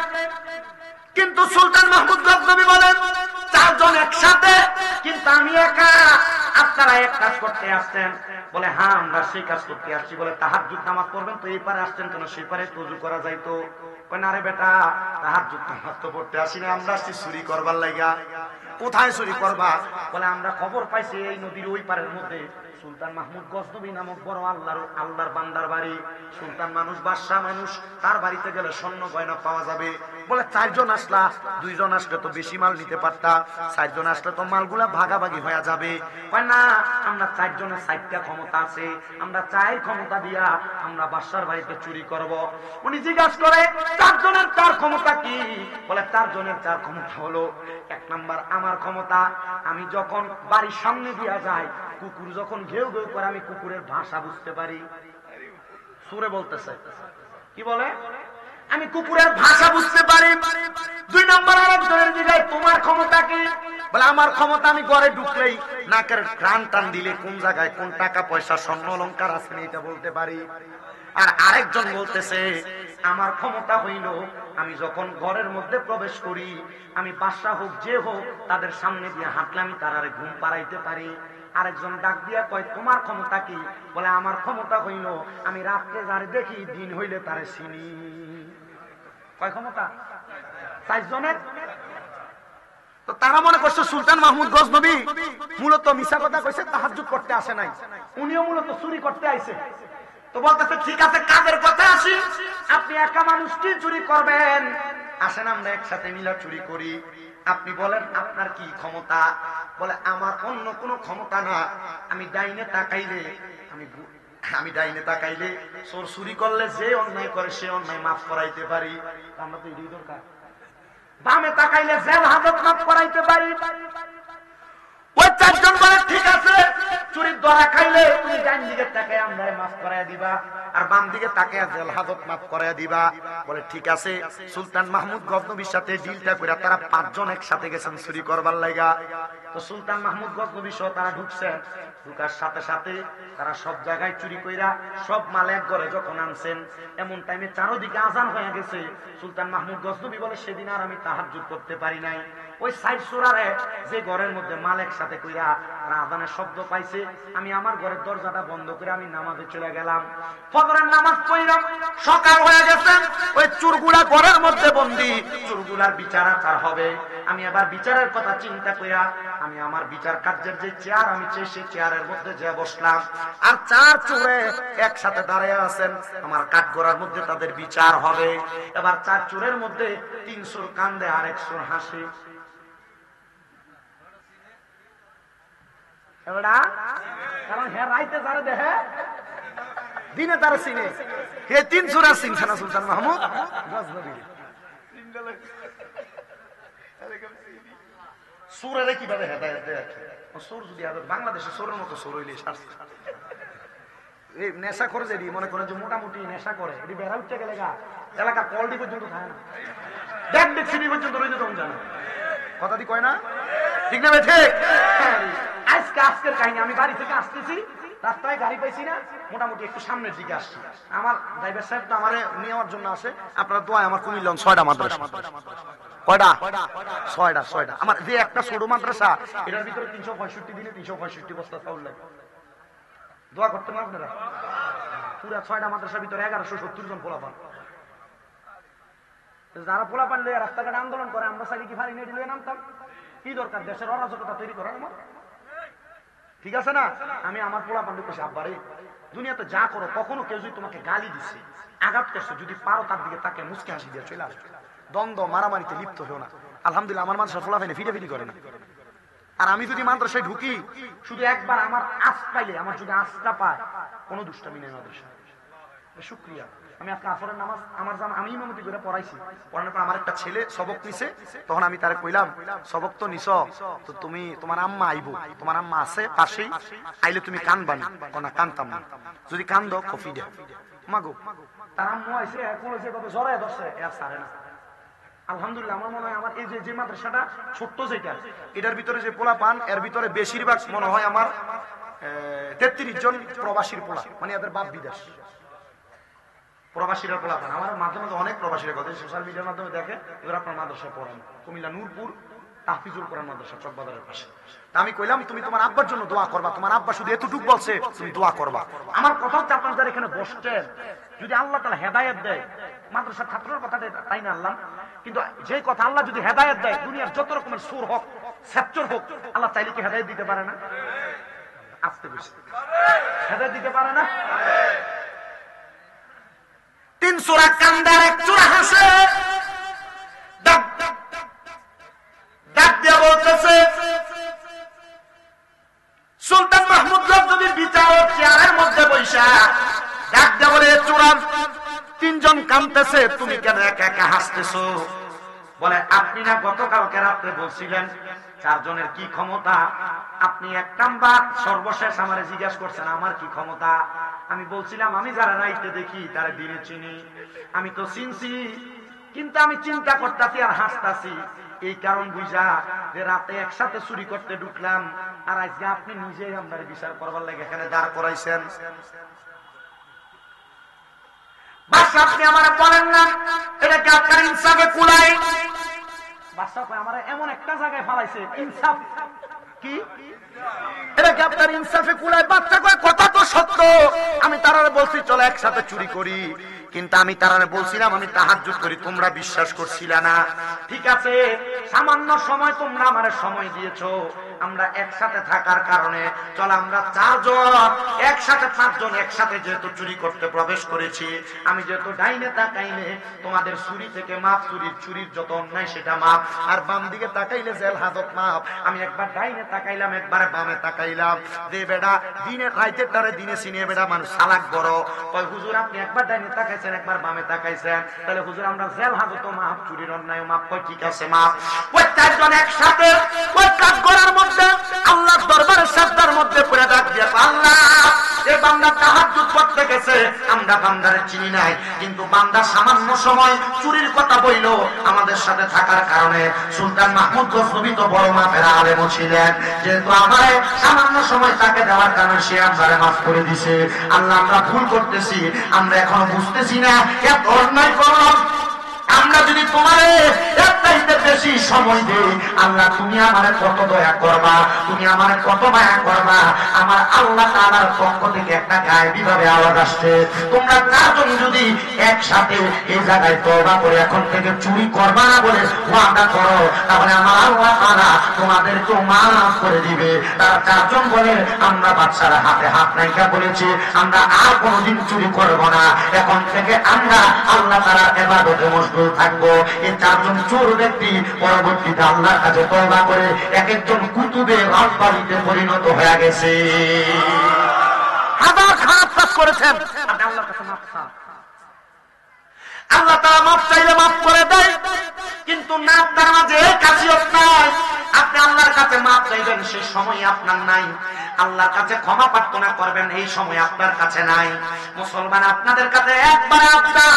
কিন্তু সুলতান মাহমুদ গজনবী বলেন, 4 জন একসাথে, কিন্তু আমি একা। আপনারা এক কাজ করতে আসছেন? বলে, হ্যাঁ আমরা সেই কাজ করতে আসছি। বলে, তাহাজ্জুদ নামাজ পড়বেন তো এই পারে আসছেন কেন? সেই পারে ওযু করা যাইতো। কই না রে বেটা, তাহাজ্জুদ নামাজ তো পড়তে আসি না, আমরা আসছি চুরি করবার লাগা। কোথায় চুরি করবা? বলে, আমরা খবর পাইছি এই নদীর ওই পারের মধ্যে সুলতান মাহমুদ গজনবী নামক বড় আল্লাহর বান্দার বাড়ি। সুলতান মানুষ, বাদশাহ মানুষ, তার বাড়িতে গেলে স্বর্ণ গয়না পাওয়া যাবে। বলে, 4 জন আসলা, 2 জন আসলে তো বেশি মাল নিতে পারতা, 4 জন আসলে তো মালগুলা ভাগাভাগি হয়ে যাবে। কয় না, আমরা 4 জনের 4টা ক্ষমতা আছে, আমরা 4 ক্ষমতা দিয়া আমরা বাদশার বাড়িতে চুরি করব। উনি জিজ্ঞাসা করে, 4 জনের 4 ক্ষমতা কি? বলে, 4 জনের 4 ক্ষমতা হলো, 1 নাম্বার আমার ক্ষমতা, আমি যখন বাড়ির সামনে দিয়া যাই কুকুর যখন ঘেউ ঘেউ করে আমি কুকুরের ভাষা বুঝতে পারি। সুরে বলতেছে, কি বলে? আমি কুকুরের ভাষা বুঝতে পারি। 2 নম্বর আরেকজনের দিকে তোমার ক্ষমতা কি? বলে আমার ক্ষমতা আমি ঘরে ঢুকলেই নাকের ঘ্রাণ টান দিলে কোন জায়গায় কোন টাকা পয়সা স্বর্ণ অলংকার আছে এটা বলতে পারি। আর আরেকজন বলতেছে আমার ক্ষমতা হইল আমি যখন ঘরের মধ্যে প্রবেশ করি আমি বাদশা হোক যে হোক তাদের সামনে দিয়ে হাঁটলে আমি তার ঘুম পাড়াইতে পারি। আরেকজন ডাক দিয়া কয় তোমার ক্ষমতা কি? বলে আমার ক্ষমতা হইল আমি রাত্রে যারে দেখি দিন হইলে তারে চিনি। কয় ক্ষমতা? 4 জনের। তো তারা মনে করছে সুলতান মাহমুদ গজনবী মূলত মিশা কথা কইছে, তাহাজ্জুদ করতে আসে নাই, উনিও মূলত চুরি করতে আইছে। তো বলতেছে ঠিক আছে কাজের কথা আসি, আপনি একা মানুষ কি চুরি করবেন? আসেন আমরা একসাথে মিলা চুরি করি। আপনি বলেন আপনার কি ক্ষমতা? বলে আমার অন্য কোনো ক্ষমতা না, আমি ডাইনে তাকাইলে চোর চুরি করলে যে অন্যায় করে সে অন্যায় মাফ করাইতে পারি। আমরা তো এটাই দরকার। বামে তাকাইলে জেল হাজত মাফ করাইতে পারি। ওই 4 জন বলে ঠিক আছে চুরির ধরা খাইলে তুমি ডান দিকে তাকায় আমরা মাফ করাইয়া দিবা আর বাম দিকে তাকায় জেল হাজত মাফ করাইয়া দিবা। বলে ঠিক আছে। সুলতান মাহমুদ গজনবীর সাথে ডিলটা করে তারা 5 জন একসাথে গেছেন চুরি করবার লাগা। তো সুলতান মাহমুদ গজনবী সহ তারা ঢুকছেন। ঢুকার সাথে সাথে তারা সব জায়গায় চুরি কইরা সব মাল এক ঘরে যখন আনছেন এমন টাইমে চারদিকে আজান হয়ে গেছে। সুলতান মাহমুদ গজনবী বলে সেদিন আর আমি তাহাজ্জুদ করতে পারি নাই। ওই 4 সূরারে যে ঘরের মধ্যে মাল একসাথে কইরা আর আজানের শব্দ পাইছে আমি আমার ঘরের দরজাটা বন্ধ করে আমি নামাজে চলে গেলাম। ফজরের নামাজ পড়লাম, সকাল হয়ে গেছে। ওই চোরগুলা ঘরের মধ্যে বন্দী, চোরগুলার বিচার আচার হবে। আমি আবার বিচারের কথা চিন্তা কইরা আমি আমার বিচার কার্যের যে চেয়ার আমি সেই চেয়ারের মধ্যে যে বসলাম। আর 4 চোরে একসাথে দাঁড়িয়ে আছেন, আমার কাঠগড়ার মধ্যে তাদের বিচার হবে। এবার 4 চোরের মধ্যে 3 চোর কান্দে আর 1 চোর হাসে। কারণ হ্যাঁ রাইতে যারা দেখে দিনে তারা চিনে। হে 3 চোর আর চিনছে না সুলতান মাহমুদ গজনবী। চোরের কিভাবে হেদায়েত দেয়? চোর যদি বাংলাদেশে চোরের মতো চোর হইলে এই নেশা করে যদি মনে করেন যে মোটামুটি নেশা করে এটি বেড়া উঠতে গেলে এলাকা কলডি পর্যন্ত খায় না, দেখ সিডি পর্যন্ত রইতে তখন জানে। কথা দি কয় না? ঠিক না? ঠিক। আজকের কাহিনী আমি বাড়ি থেকে আসতেছি, রাস্তায় গাড়ি পাইছি না, মোটামুটি একটু সামনের দিকে আসছি। আমার ড্রাইভার সাহেব তো আমার নেওয়ার জন্য আসে। আপনার দোয়া আমার কুমিল্লা 6টা মাদ্রাসা। কয়টা? 6টা। আমার যে একটা ছোট মাদ্রাসা এটার ভিতরে 365 দিনে 365 বস্তা চাউল লাগে। দোয়া করতে না আপনারা? পুরা 6টা মাদ্রাসার ভিতরে 1170 জন পোলাপান। যারা পোলাপান লইয়া রাস্তাঘাটে আন্দোলন করে আমরা চাইলে কি ভারী নেট লইয়া নামতাম? কি দরকার দেশের অরাজকতা তৈরি করার? আমার ঠিক আছে না? আমি আমার পোলাপান্ডে কইছি আব্বারে দুনিয়াতে যা করো কখনো কেউ যদি তোমাকে গালি দিছে আঘাত করছে যদি পারো তার দিকে তাকে মুচকি হাসি দিয়ে চলে আসবে। দ্বন্দ্ব মারামারিতে লিপ্ত হও না। আলহামদুলিল্লাহ আমার মাদ্রাসা পোলাপাইনে ফিটাফিটি করে না। আর আমি যদি মাদ্রাসায় ঢুকি শুধু একবার আমার আশ পাইলে, আমার যদি আশটা পায় কোনো দুষ্টামি নেই মাদ্রাসায়। শুকরিয়া। আমি আজকে আসরের নামাজ আমি ইমামতি করে পড়াইছি। পড়ানোর পর আমার একটা ছেলে সবক নিছে, তখন আমি তারে কইলাম সবক তো নিছ, তো তুমি তোমার আম্মা আইবো, তোমার আম্মা আছে পাশেই, আইলে তুমি কানবানি। না কানতাম না, যদি কান্দ কফি দে মাগো। তার আম্মু আইসে জড়ায় ধরছে, এর সারে না। আলহামদুলিল্লাহ আমার মনে হয় আমার এই যে মাদ্রাসাটা ছোট্ট যেটা এটার ভিতরে যে পোলা পান এর ভিতরে বেশিরভাগ মনে হয় আমার 33 জন প্রবাসীর পোলা, মানে এদের বাপ বিদেশ প্রবাসীরা পোলা পান। আমার মাঝে মাঝে অনেক প্রবাসীরা কথা সোশ্যাল মিডিয়ার মাধ্যমে দেখে এবার আপনার মাদ্রাসায় পড়ান, কুমিল্লা নূরপুর তাহফিজুল কোরআন মাদ্রাসা চকবাজারের পাশে। আমি কইলাম তুমি তোমার আব্বার জন্য দোয়া করবা, তোমার আব্বা শুধু এতটুকু বলছে তুমি দোয়া করবা। আমার কথা হচ্ছে আপনার যারা এখানে বসছেন যদি আল্লাহ তাআলা হেদায়েত দেয়, মাদ্রাসার ছাত্রের কথা তাই না আল্লাহ, কিন্তু যে কথা আল্লাহ যদি হেদায়েত দেয় দুনিয়ার যত রকমের সুর হোক সেপচর হোক আল্লাহ চাইলে কি হেদায়েত দিতে পারে না? আসতে বেশি হেদায়েত দিতে পারে না? 3 সূরা কান্দার 1 সূরা হাসে ডাক দিয়া বলতেছে সুলতান মাহমুদ গজনবীর বিচারক চেয়ারের মধ্যে বৈশা ডাক দিয়া বলে চোরা 3 জন কাঁদতেছে, তুমি কেন একা একা হাসতেছো? বলে আপনি না গতকালকে রাত্রে বলছিলেন চারজনের কি ক্ষমতা? আপনি এক নাম্বার সর্বশেষ আমারে জিজ্ঞাসা করছেন আমার কি ক্ষমতা। আমি বলছিলাম আমি যারা রাইতে দেখি তারা দিনে চিনি। আমি তো চিনছি, কিন্তু আমি চিন্তা করতেছি আর হাসতাছি এই কারণ বুঝা যে রাতে একসাথে চুরি করতে ঢুকলাম, আর আজকে আপনি নিজেই আমার বিচার করবার লাগে এখানে দাঁড় করাইছেন। বাদশা আপনি আমার বলেন না এটা কি আপনার ইনসাফে কুলায়? বাদশা আমার এমন একটা জায়গায় ফালাইছে, ইনসাফ কি এটা কি আপনার ইনসাফে কুলায়? বাচ্চা কয় কথা তো সত্য, আমি তারারে বলছি চলো একসাথে চুরি করি, কিন্তু আমি তারারে বলছিলাম আমি তাহাজ্জুদ করি, তোমরা বিশ্বাস করছিলা না। ঠিক আছে, সামান্য সময় তোমরা আমারে সময় দিয়েছো, আমরা একসাথে থাকার কারণে চল আমরা চারজন একসাথে, পাঁচজন একসাথে যেহেতু চুরি করতে প্রবেশ করেছি, আমি যেহেতু ডাইনে তাকাইলে তোমাদের চুরি থেকে মাপ, চুরির যত অন্যায় সেটা মাপ, আর বাম দিকে তাকাইলে জেল হাজত মাপ। আমি একবার ডাইনে তাকাইলাম, একবার বামে তাকাইলাম, যে বেটা দিনে রাইতে তারে দিনে চিনিয়ে বেটা মানুষ সালাক বড়। কয় হুজুর আপনি একবার ডাইনে তাকাইছেন একবার বামে তাকাইছেন, তাহলে হুজুর আমরা জেল হাজত মাপ, চুরির অন্যায় মাপ। কয় ঠিক আছে মাপ। ওই চারজন একসাথে ওই কাজ করার মধ্যে আল্লাহর দরবারের সাজদার মধ্যে পড়ে ডাক দিয়ে আল্লাহ এই বান্দা তাহাজ্জুদ করতে গেছে, আমরা বান্দারে চিনি নাই, কিন্তু বান্দা সামান্য সময় চুরির কথা বলল আমাদের সাথে থাকার কারণে। সুলতান মাহমুদ গজনবী তো বড় মাপের আলেম ছিলেন, যেহেতু আমারে সামান্য সময় তাকে দেওয়ার কারণে সে আমারে মাফ করে দিছে। আল্লাহ আমরা ভুল করতেছি, আমরা এখনো বুঝতেছি না এত অন্যায় করলাম, আমরা যদি তোমারে এর চাইতে বেশি সময় দেই, আল্লাহ তুমি আমারে কত দয়া করবা, তুমি আমারে কত মায়া করবা। আমার আল্লাহ তাআলার পক্ষ থেকে একটা গায়েবী ভাবে আওয়াজ আসছে, তোমরা চারজন যদি একসাথে এই জায়গায় তওবা করে এখন থেকে চুরি করবা না বলে ওয়াদা করো, তাহলে আমার আল্লাহ তাআলা তোমাদেরকে মাফ করে দিবে। তারা চারজন বলে আমরা বাদশার হাতে হাত রাখা বলেছি, আমরা আর কোনোদিন চুরি করব না, এখন থেকে আমরা আল্লাহ তাআলার ইবাদতে মশগুল থাকবো। এই চারজন চোর ব্যক্তি পরবর্তীতে আল্লাহর কাছে তওবা করে এক একজন কুতুবে রাব্বানিতে পরিণত হয়ে গেছে। হাজার খারাপ কাজ করেছেন, আপনি আল্লাহর কাছে মাফ চান, আল্লাহ তাআলা মাফ চাইলে মাফ করে দেয়, কিন্তু না তার মাঝে কাছিয়ত নাই। আপনি আল্লাহর কাছে মাফ চাইবেন সেই সময় আপনার নাই, আল্লাহর কাছে ক্ষমা প্রার্থনা করবেন এই সময় আপনার কাছে নাই। মুসলমান আপনাদের কাছে একবার আপনার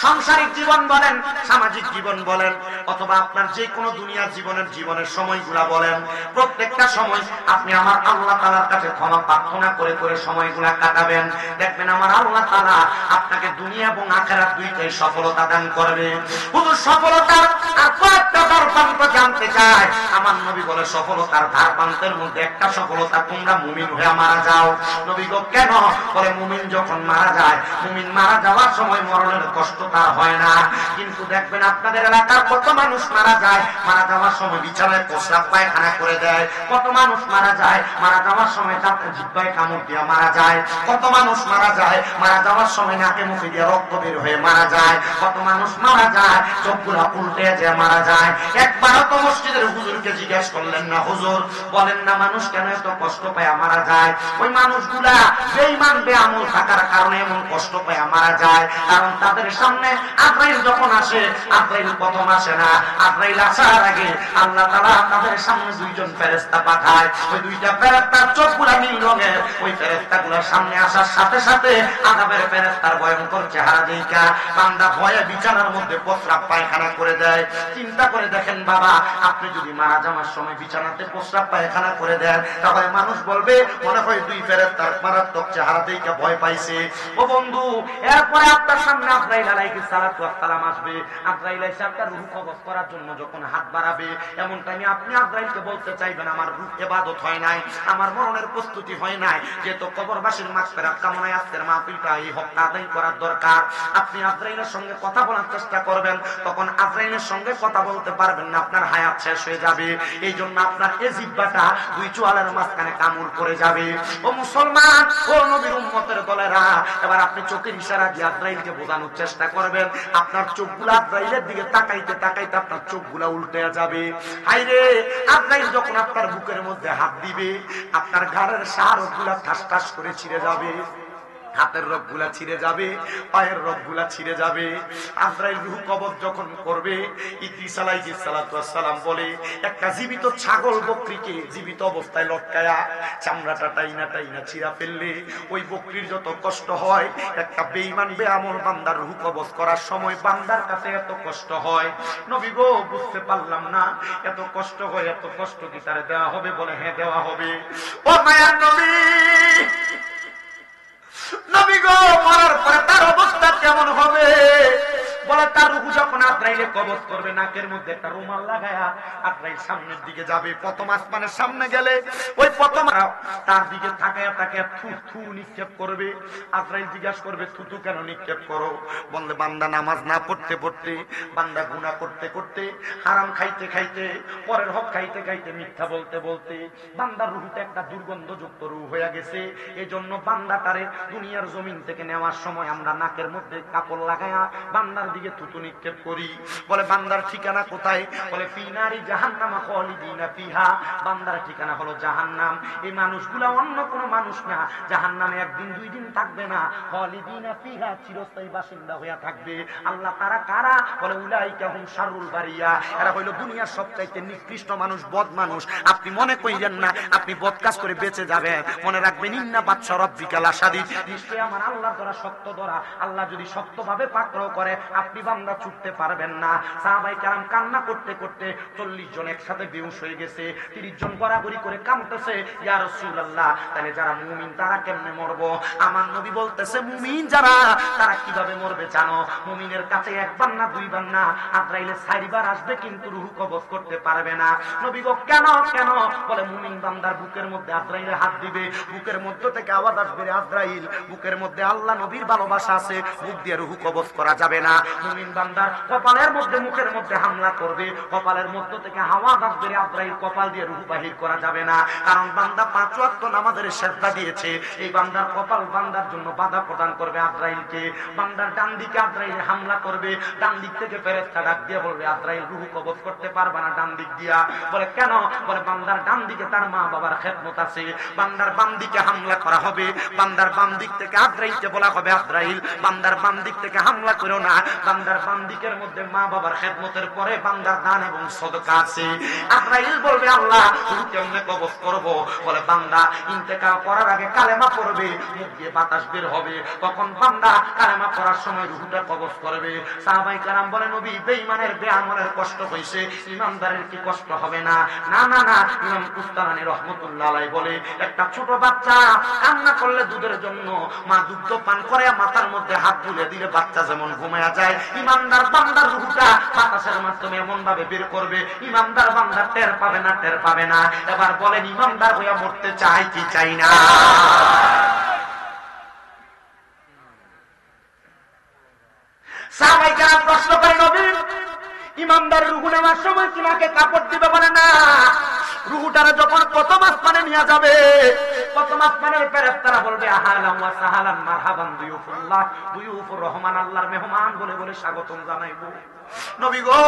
সাংসারিক জীবন বলেন, সামাজিক জীবন বলেন, অথবা আপনার যে কোনো দুনিয়ার জীবনের সময়গুলা বলেন, প্রত্যেকটা সময় আপনি আমার আল্লাহ তাআলার কাছে ক্ষমা প্রার্থনা করে করে সময়গুলা কাটাবেন, দেখবেন আমার আল্লাহ তাআলা আপনাকে দুনিয়া এবং আখিরাত দুইটাই সফলতা দান করবে। শুধু সফলতার আর কয়েকটা ধারপান্ত জানতে চায়, আমার নবী বলে সফলতার ধারপান্তের মধ্যে একটা সফলতা তোমরা মুমিন হয়ে মারা যাও। নবী গো কেন? বলে মুমিন যখন মারা যায়, মুমিন মারা যাওয়ার সময় মরণের কষ্ট তার হয় না, কিন্তু দেখবেন আপনাদের এলাকার কত মানুষ মারা যায়, মারা যাওয়ার সময় বিছানায় প্রস্রাব পায়খানা করে দেয়, কত মানুষ মারা যায়, মারা যাওয়ার সময় তার জিহ্বায় কামড় দিয়ে মারা যায়, কত মানুষ মারা যায়, মারা যাওয়ার সময় নাকে মুখে দিয়ে রক্ত বের হয়ে মারা যায়, কত মানুষ মারা যায় চোখগুলা উল্টে যে মারা যায়। একবারও তো মসজিদের হুজুরকে জিজ্ঞাসা করলেন না, হুজুর বলেন না মানুষ কেন এত কষ্ট পায় মারা যায়? ওই মানুষগুলা বেঈমান বেআমল থাকার কারণে এমন কষ্ট পায় মারা যায়, কারণ তাদের সামনে আজরাইল যখন আসে, আজরাইল প্রথম আসে না, আজরাইল আসার আগে আল্লাহ তাআলা তাদের সামনে দুইজন ফেরেশতা পাঠায়, ওই দুইটা ফেরেশতার চোখগুলা নীল রঙের, ওই ফেরেশতাগুলোর সামনে আসার সাথে সাথে আযাবের ফেরেশতার ভয়ঙ্কর চেহারা দেখা বান্দা ভয়ে বিছানার মধ্যে প্রস্রাব পায়খানা করে দেয়। চিন্তা করে দেখেন বাবা, আপনি যদি মারা যাওয়ার সময় বিছানাতে প্রস্রাব পায়খানা করে দেন, তাহলে মানুষ বলবে মনে হয় দুই ফেরেশতার মারাত্মক চেহারা দেখে ভয় পাইছে। ও বন্ধু, এরপরে আপনার সামনে আজরাইল আলাইহিস সালাতু ওয়াস সালাম আসবে, আজরাইল এসে আপনার রূহ কবজ করার জন্য যখন হাত বাড়াবে, এমন টাইমে আপনি আজরাইলকে বলতে চাইবেন আমার রূহ ইবাদত হয় নাই, আমার মরণের প্রস্তুতি হয় নাই, যেহেতু কবরবাসীর মাগফিরাত কামনায় আজকের মাহফিলটা এই হকটা আদায় করার দরকার। আপনি আজরাইলের সঙ্গে কথা বলার চেষ্টা করবেন, তখন আজরাইলের সঙ্গে কথা বলতে পারবেন না, আপনার হায়াত শেষ হয়ে যাবে। এই জন্য আপনার এই জিহ্বাটা দুই চোয়ালের মাঝখানে কামড় পড়ে যাবে। ও মুসলমান, ও নবীর উম্মতের দলেরা, এবার আপনি চোখের ইশারা দিয়ে আজরাইলকে বোঝানোর চেষ্টা করবেন, আপনার চোখগুলা আজরাইলের দিকে তাকাইতে তাকাইতে আপনার চোখগুলা উল্টে যাবে। হায়রে, আজরাইল যখন আপনার বুকের মধ্যে হাত দিবে, আপনার ঘাড়ের শাহরগুলা ঠাস ঠাস করে ছিঁড়ে যাবে। হাতের রগগুলা ছিঁড়ে যাবে, পায়ের রগগুলা ছিঁড়ে যাবে। আজরাইল রূহ কবজ যখন করবে, ইদ্রিস আলাইহিস সালাতু ওয়াস সালাম বলে একটা জীবিত ছাগল বকরিকে জীবিত অবস্থায় লটকায়া চামড়াটা টাইনা টাইনা ছিঁড়া ফেললে ওই বকরির যত কষ্ট হয়, একটা বেঈমান বেআমল বান্দার রূহ কবজ করার সময় বান্দার কাছে এত কষ্ট হয়। নবী গো বুঝতে পারলাম না, এত কষ্ট হয়, এত কষ্ট কি তারে দেওয়া হবে? বলে হ্যাঁ দেওয়া হবে। ও মায়ার নবী, নবী গো মরার পরে তার অবস্থা কেমন হবে? বলে তার রূহ যখন আজরাইলে কবজ করবে, নাকের মধ্যে একটা রুমাল লাগায়া আজরাইল সামনের দিকে যাবে। প্রথম আসমানের সামনে গেলে ওই প্রথম তার দিকে তাকায়া তাকায়া থু থু নিক্ষেপ করবে। আজরাইল জিজ্ঞাসা করবে থুতু কেন নিক্ষেপ করো? বললে বান্দা নামাজ না পড়তে পড়তে, বান্দা গুনাহ করতে করতে, হারাম খাইতে খাইতে, পরের হক খাইতে খাইতে, মিথ্যা বলতে বলতে বান্দার রূহতে একটা দুর্গন্ধযুক্ত রূহ হয়ে গেছে। এজন্য বান্দাটারে দুনিয়ার জমিন থেকে নেওয়ার সময় আমরা নাকের মধ্যে কাপড় লাগায়া বান্দার দিকে থুতু নিক্ষেপ করি। বলে বান্দার ঠিকানা কোথায়? বলে ফি নারি জাহান্নামা খালিদিনা ফিহা, বান্দার ঠিকানা হলো জাহান্নাম। এই মানুষগুলা অন্য কোনো মানুষ না, জাহান্নামে একদিন দুই দিন থাকবে না, খালিদিনা ফিহা চিরস্থায়ী বাসিন্দা হয়ে থাকবে। আল্লাহ তারা কারা? বলে উলাইকা হুম শাররুল বারিয়া, এরা হইল দুনিয়ার সবচাইতে নিকৃষ্ট মানুষ, বদ মানুষ। আপনি মনে কইলেন না আপনি বদ কাজ করে বেঁচে যাবেন, মনে রাখবেন ইন্না বাদশা রাব্বিকা লাশাদীদ, নিশ্চয়ই আমার আল্লাহর ধরা শক্ত ধরা। আল্লাহ যদি শক্তভাবে পাকড়াও করে আপনি বান্দা ছুটতে পারবেন না। সাহাবায়ে কেরাম কান্না করতে করতে 40 জন একসাথে বেহুশ হয়ে গেছে। 30 জন গড়াগড়ি করে কাঁদতেছে, ইয়া রাসূলুল্লাহ তাহলে যারা মুমিন তারা কেমনে মরবো? আমার নবী বলতেছে মুমিন যারা তারা কিভাবে মরবে জানো? মুমিনের কাছে একবার না দুইবার না, আজরাইলে 4 বার আসবে কিন্তু রূহ কবজ করতে পারবে না। নবী গো কেন কেন? বলে মুমিন বান্দার বুকের মধ্যে আজরাইলে হাত দিবে, বুকের মধ্য থেকে আওয়াজ আসবে আজরাইল, বুকের মধ্যে আল্লাহ নবীর ভালোবাসা আছে, বুক দিয়ে রূহ কবজ করা যাবে না। মুমিন বান্দার কপালের মধ্যে মুখের মধ্যে হামলা করবে, কপালের মধ্য থেকে হাওয়া আসবে আজরাইল, কপাল দিয়ে রূহ বাহির করা যাবে না। কারণ বান্দা 5 ওয়াক্ত নামাজের সিজদা দিয়েছে, এই বান্দার কপাল বান্দার জন্য বাধা প্রদান করবে আজরাইলকে। বান্দার ডান দিকে আজরাইল হামলা করবে, ডান দিক থেকে ফেরেশতা ডাক দিয়ে বলবে আজরাইল রূহ কবজ করতে পারবে না ডান দিক দিয়া। বলে কেন? বলে বান্দার ডান দিকে তার মা বাবার খেদমত আছে, বান্দার বাম দিকে হামলা করা হবে, বান্দার বাম দিক থেকে আজরাইলকে বলা হবে আজরাইল বান্দার বাম দিক থেকে হামলা করো না। বান্দার বাম দিকের মধ্যে মা বাবার খেদমতের পরে বান্দার দান এবং সদকা আছে। আজরাইল বলবে আল্লাহ রূহ কেমনে কবজ করব? বলে বান্দা ইন্তেকাল করার আগে কালেমা পড়বে, মুখ দিয়ে বাতাস বের হবে, তখন বান্দা কালেমা পড়ার সময় রূহটা কবজ করবে। সাহাবায়ে কেরাম বলে নবী বেঈমানের বেআমলের কষ্ট হইছে, ইমানদারের কি কষ্ট হবে না? না না না, ইমাম কুস্তালানী রাহমাতুল্লাহ আলাইহি বলে একটা ছোট বাচ্চা কান্না করলে দুধের জন্য মা দুধ পান করে মাথার মধ্যে হাত তুলে দিলে বাচ্চা যেমন ঘুমায়া যায়, ইমানদার বান্দার রূহটা বাতাসের মাধ্যমে এমন ভাবে বের করবে ইমানদার বান্দা টের পাবে না, টের পাবে না। এবার বলেন ইমানদার হইয়া মরতে চাই কি চাই না? সাহাবায়ে কেরাম প্রশ্ন করে নবী ইমানদার রূহ নেওয়ার সময় কি নাকে কাপড় দিবে? বলে না, রূহটারে যখন প্রথম আসমানে নিয়ে যাবে, প্রথম আসমানের ফেরেশতারা বলবে আহলান ওয়া সাহলান মারহাবান দুয়ুফুল্লাহ, দুয়ুফুর রহমান, আল্লাহর মেহমান বলে বলে স্বাগতম জানাইবো। নবী গো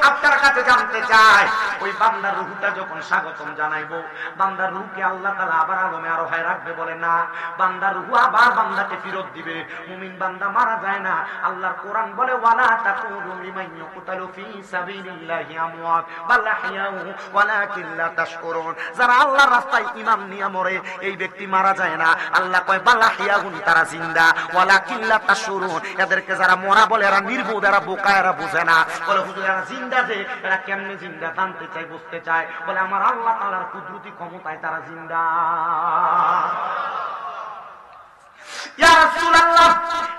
আপনার কাছে জানতে চাই ওই বান্দার রূহটা যখন স্বাগতম জানাইবো, বান্দার রূহকে আল্লাহ তাআলা আবার আলমে আরোহায় রাখবে? বলে না, বান্দার রূহ আবার বান্দাকে ফেরত দিবে। মুমিন বান্দা মারা যায় না। আল্লাহর কোরআন বলে ওয়ালা তাকুলু লিমান ইয়াকতালু ফি সাবিলিল্লাহি আমওয়াত বাল আহইয়াউ ওয়ালাকিন লা তাশকুরুন, যারা আল্লাহর রাস্তায় ঈমান নিয়ে মরে এই ব্যক্তি মারা যায় না। আল্লাহ কয় বাল আহইয়াউন, তারা জিন্দা, ওয়ালাকিন লা তাশকুরুন, এদেরকে যারা মরা বলে এরা নির্বোধ, এরা বোকা, এরা বুঝে না। বলে হুজুর এরা জিন্দা, যে এরা কেমনে জিন্দা জানতে চাই, বুঝতে চায়। বলে আমার আল্লাহ তাআলার কুদরতি ক্ষমতায় তারা জিন্দা। ইয়া রাসূলুল্লাহ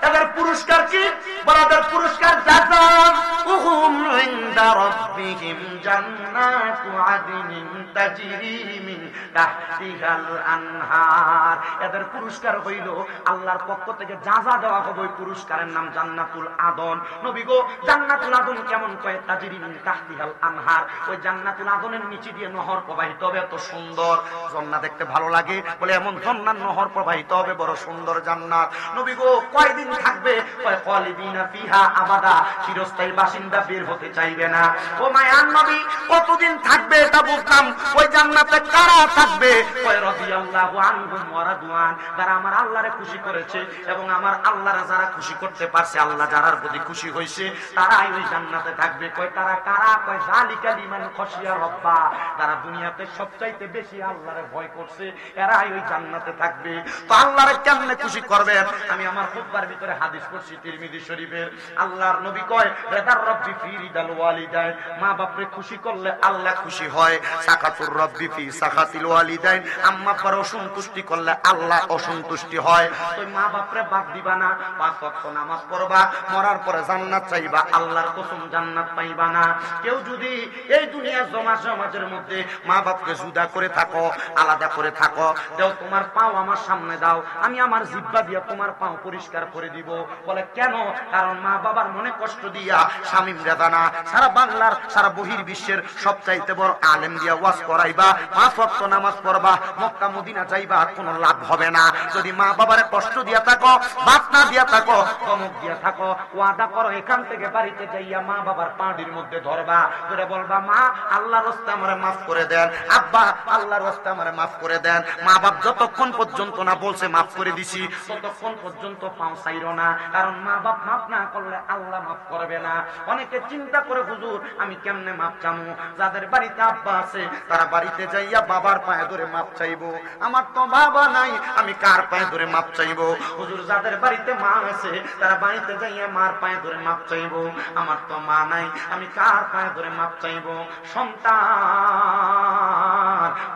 এদের পুরস্কার কি? বলে এদের পুরস্কার জাযাউহুম ইনদা রাব্বিহিম জান্নাতু আদনিন তাজরি মিন তাহতিহাল আনহার। এদের পুরস্কার হইল আল্লাহর পক্ষ থেকে জাযা দেওয়া হবে, ওই পুরস্কারের নাম জান্নাতুল আদন। নবী গো জান্নাতুল আদন কেমন? কয় তাজরি মিন তাহতিহাল আনহার, ওই জান্নাতুল আদনের নিচে দিয়ে নহর প্রবাহিত হবে, এত সুন্দর। ঝর্ণা দেখতে ভালো লাগে, বলে এমন ঝর্ণার নহর প্রবাহিত হবে, বড় সুন্দর জান্নাত। নবী গো কয়দিন থাকবে? কয় খালিদিনা ফিহা আবাদা, চিরস্থায়ী বাসিন্দা, বের হতে চাইবে চাইবে না। ও মায়ার নবী কতদিন থাকবে এটা বুঝলাম, ওই জান্নাতে কারা থাকবে? ওই রাদিয়াল্লাহু আনহুম ওয়া রাদওয়ান, যারা আমার আল্লাহরে খুশি করেছে এবং আমার আল্লাহরে যারা খুশি করতে পারছে, আল্লাহ যারার প্রতি খুশি হয়েছে তারাই ওই জান্নাতে থাকবে। কয় তারা কারা? কয় যালিকা লিমান খাশিয়া রাব্বা, যারা দুনিয়াতে সবচাইতে বেশি আল্লাহরে ভয় করছে এরাই ওই জান্নাতে থাকবে। তো আল্লাহরে কেমনে খুশি করবেন? আমি আমার খুতবার ভিতরে হাদিস পড়ছি তিরমিজি শরীফের। আল্লাহর নবী কয় রিদার রাব্বি ফি রিদাল ওয়ালিদাইন, মা বাপরে খুশি করলে আল্লাহ খুশি হয়। সাকাতুর রাব্বি ফি সাকাতিল ওয়ালিদাইন, আম্মা আব্বার অসন্তুষ্টি করলে আল্লাহ অসন্তুষ্টি হয়। তো মা বাপরে বাদ দিবা না, পাঁচ ওয়াক্ত নামাজ পড়বা, মরার পরে জান্নাত চাইবা, আল্লাহর কসম জান্নাত পাইবা না। কেউ যদি এই দুনিয়ার সমাজের মধ্যে মা বাপকে জুদা করে থাকো, আলাদা করে থাকো, দাও তোমার পাও আমার সামনে দাও, আমি আমার জিহ্বা দিয়া তোমার পাও পরিষ্কার করে দিব। বলে কেন? কারণ মা বাবার মনে কষ্ট দিয়া শামীম রেদানা সারা বাংলার সারা বহির্বিশ্বের সবচাইতে বড় আলেম দিয়া ওয়াজ করাইবা, পাঁচ ওয়াক্ত নামাজ পড়বা, মক্কা মদিনা যাইবা, কোনো লাভ হবে না। যদি মা বাবারে কষ্ট দিয়া থাকো, ভাত না দিয়া থাকো, ধমক দিয়া থাকো, ওয়াদা করো এখান থেকে বাড়িতে যাইয়া মা বাবার পাড়ির মধ্যে ধরবা, ধরে বলবা মা আল্লাহর রাস্তায় আমারে মাফ করে দেন, আব্বা আল্লাহর রাস্তায় আমারে মাফ করে দেন। মা বাপ যতক্ষণ পর্যন্ত না বলছে মাফ করে দিছি ততক্ষণ পর্যন্ত পাও চাইরো না, কারণ মা বাপ মাফ না করলে আল্লাহ মাফ করবে না। অনেকে চিন্তা করে হুজুর আমি কেমনে মাফ চামু? যাদের বাড়িতে আব্বা আছে তারা বাড়িতে যাইয়া বাবার পায়ে ধরে মাফ চাইবো। আমার তো বাবা নাই, আমি কার পায়ে ধরে মাফ চাইবো? হুজুর যাদের বাড়িতে মা আছে তারা বাড়িতে যাইয়া মার পায়ে ধরে মাফ চাইবো। আমার তো মা নাই, আমি কার পায়ে ধরে মাফ চাইবো? সন্তান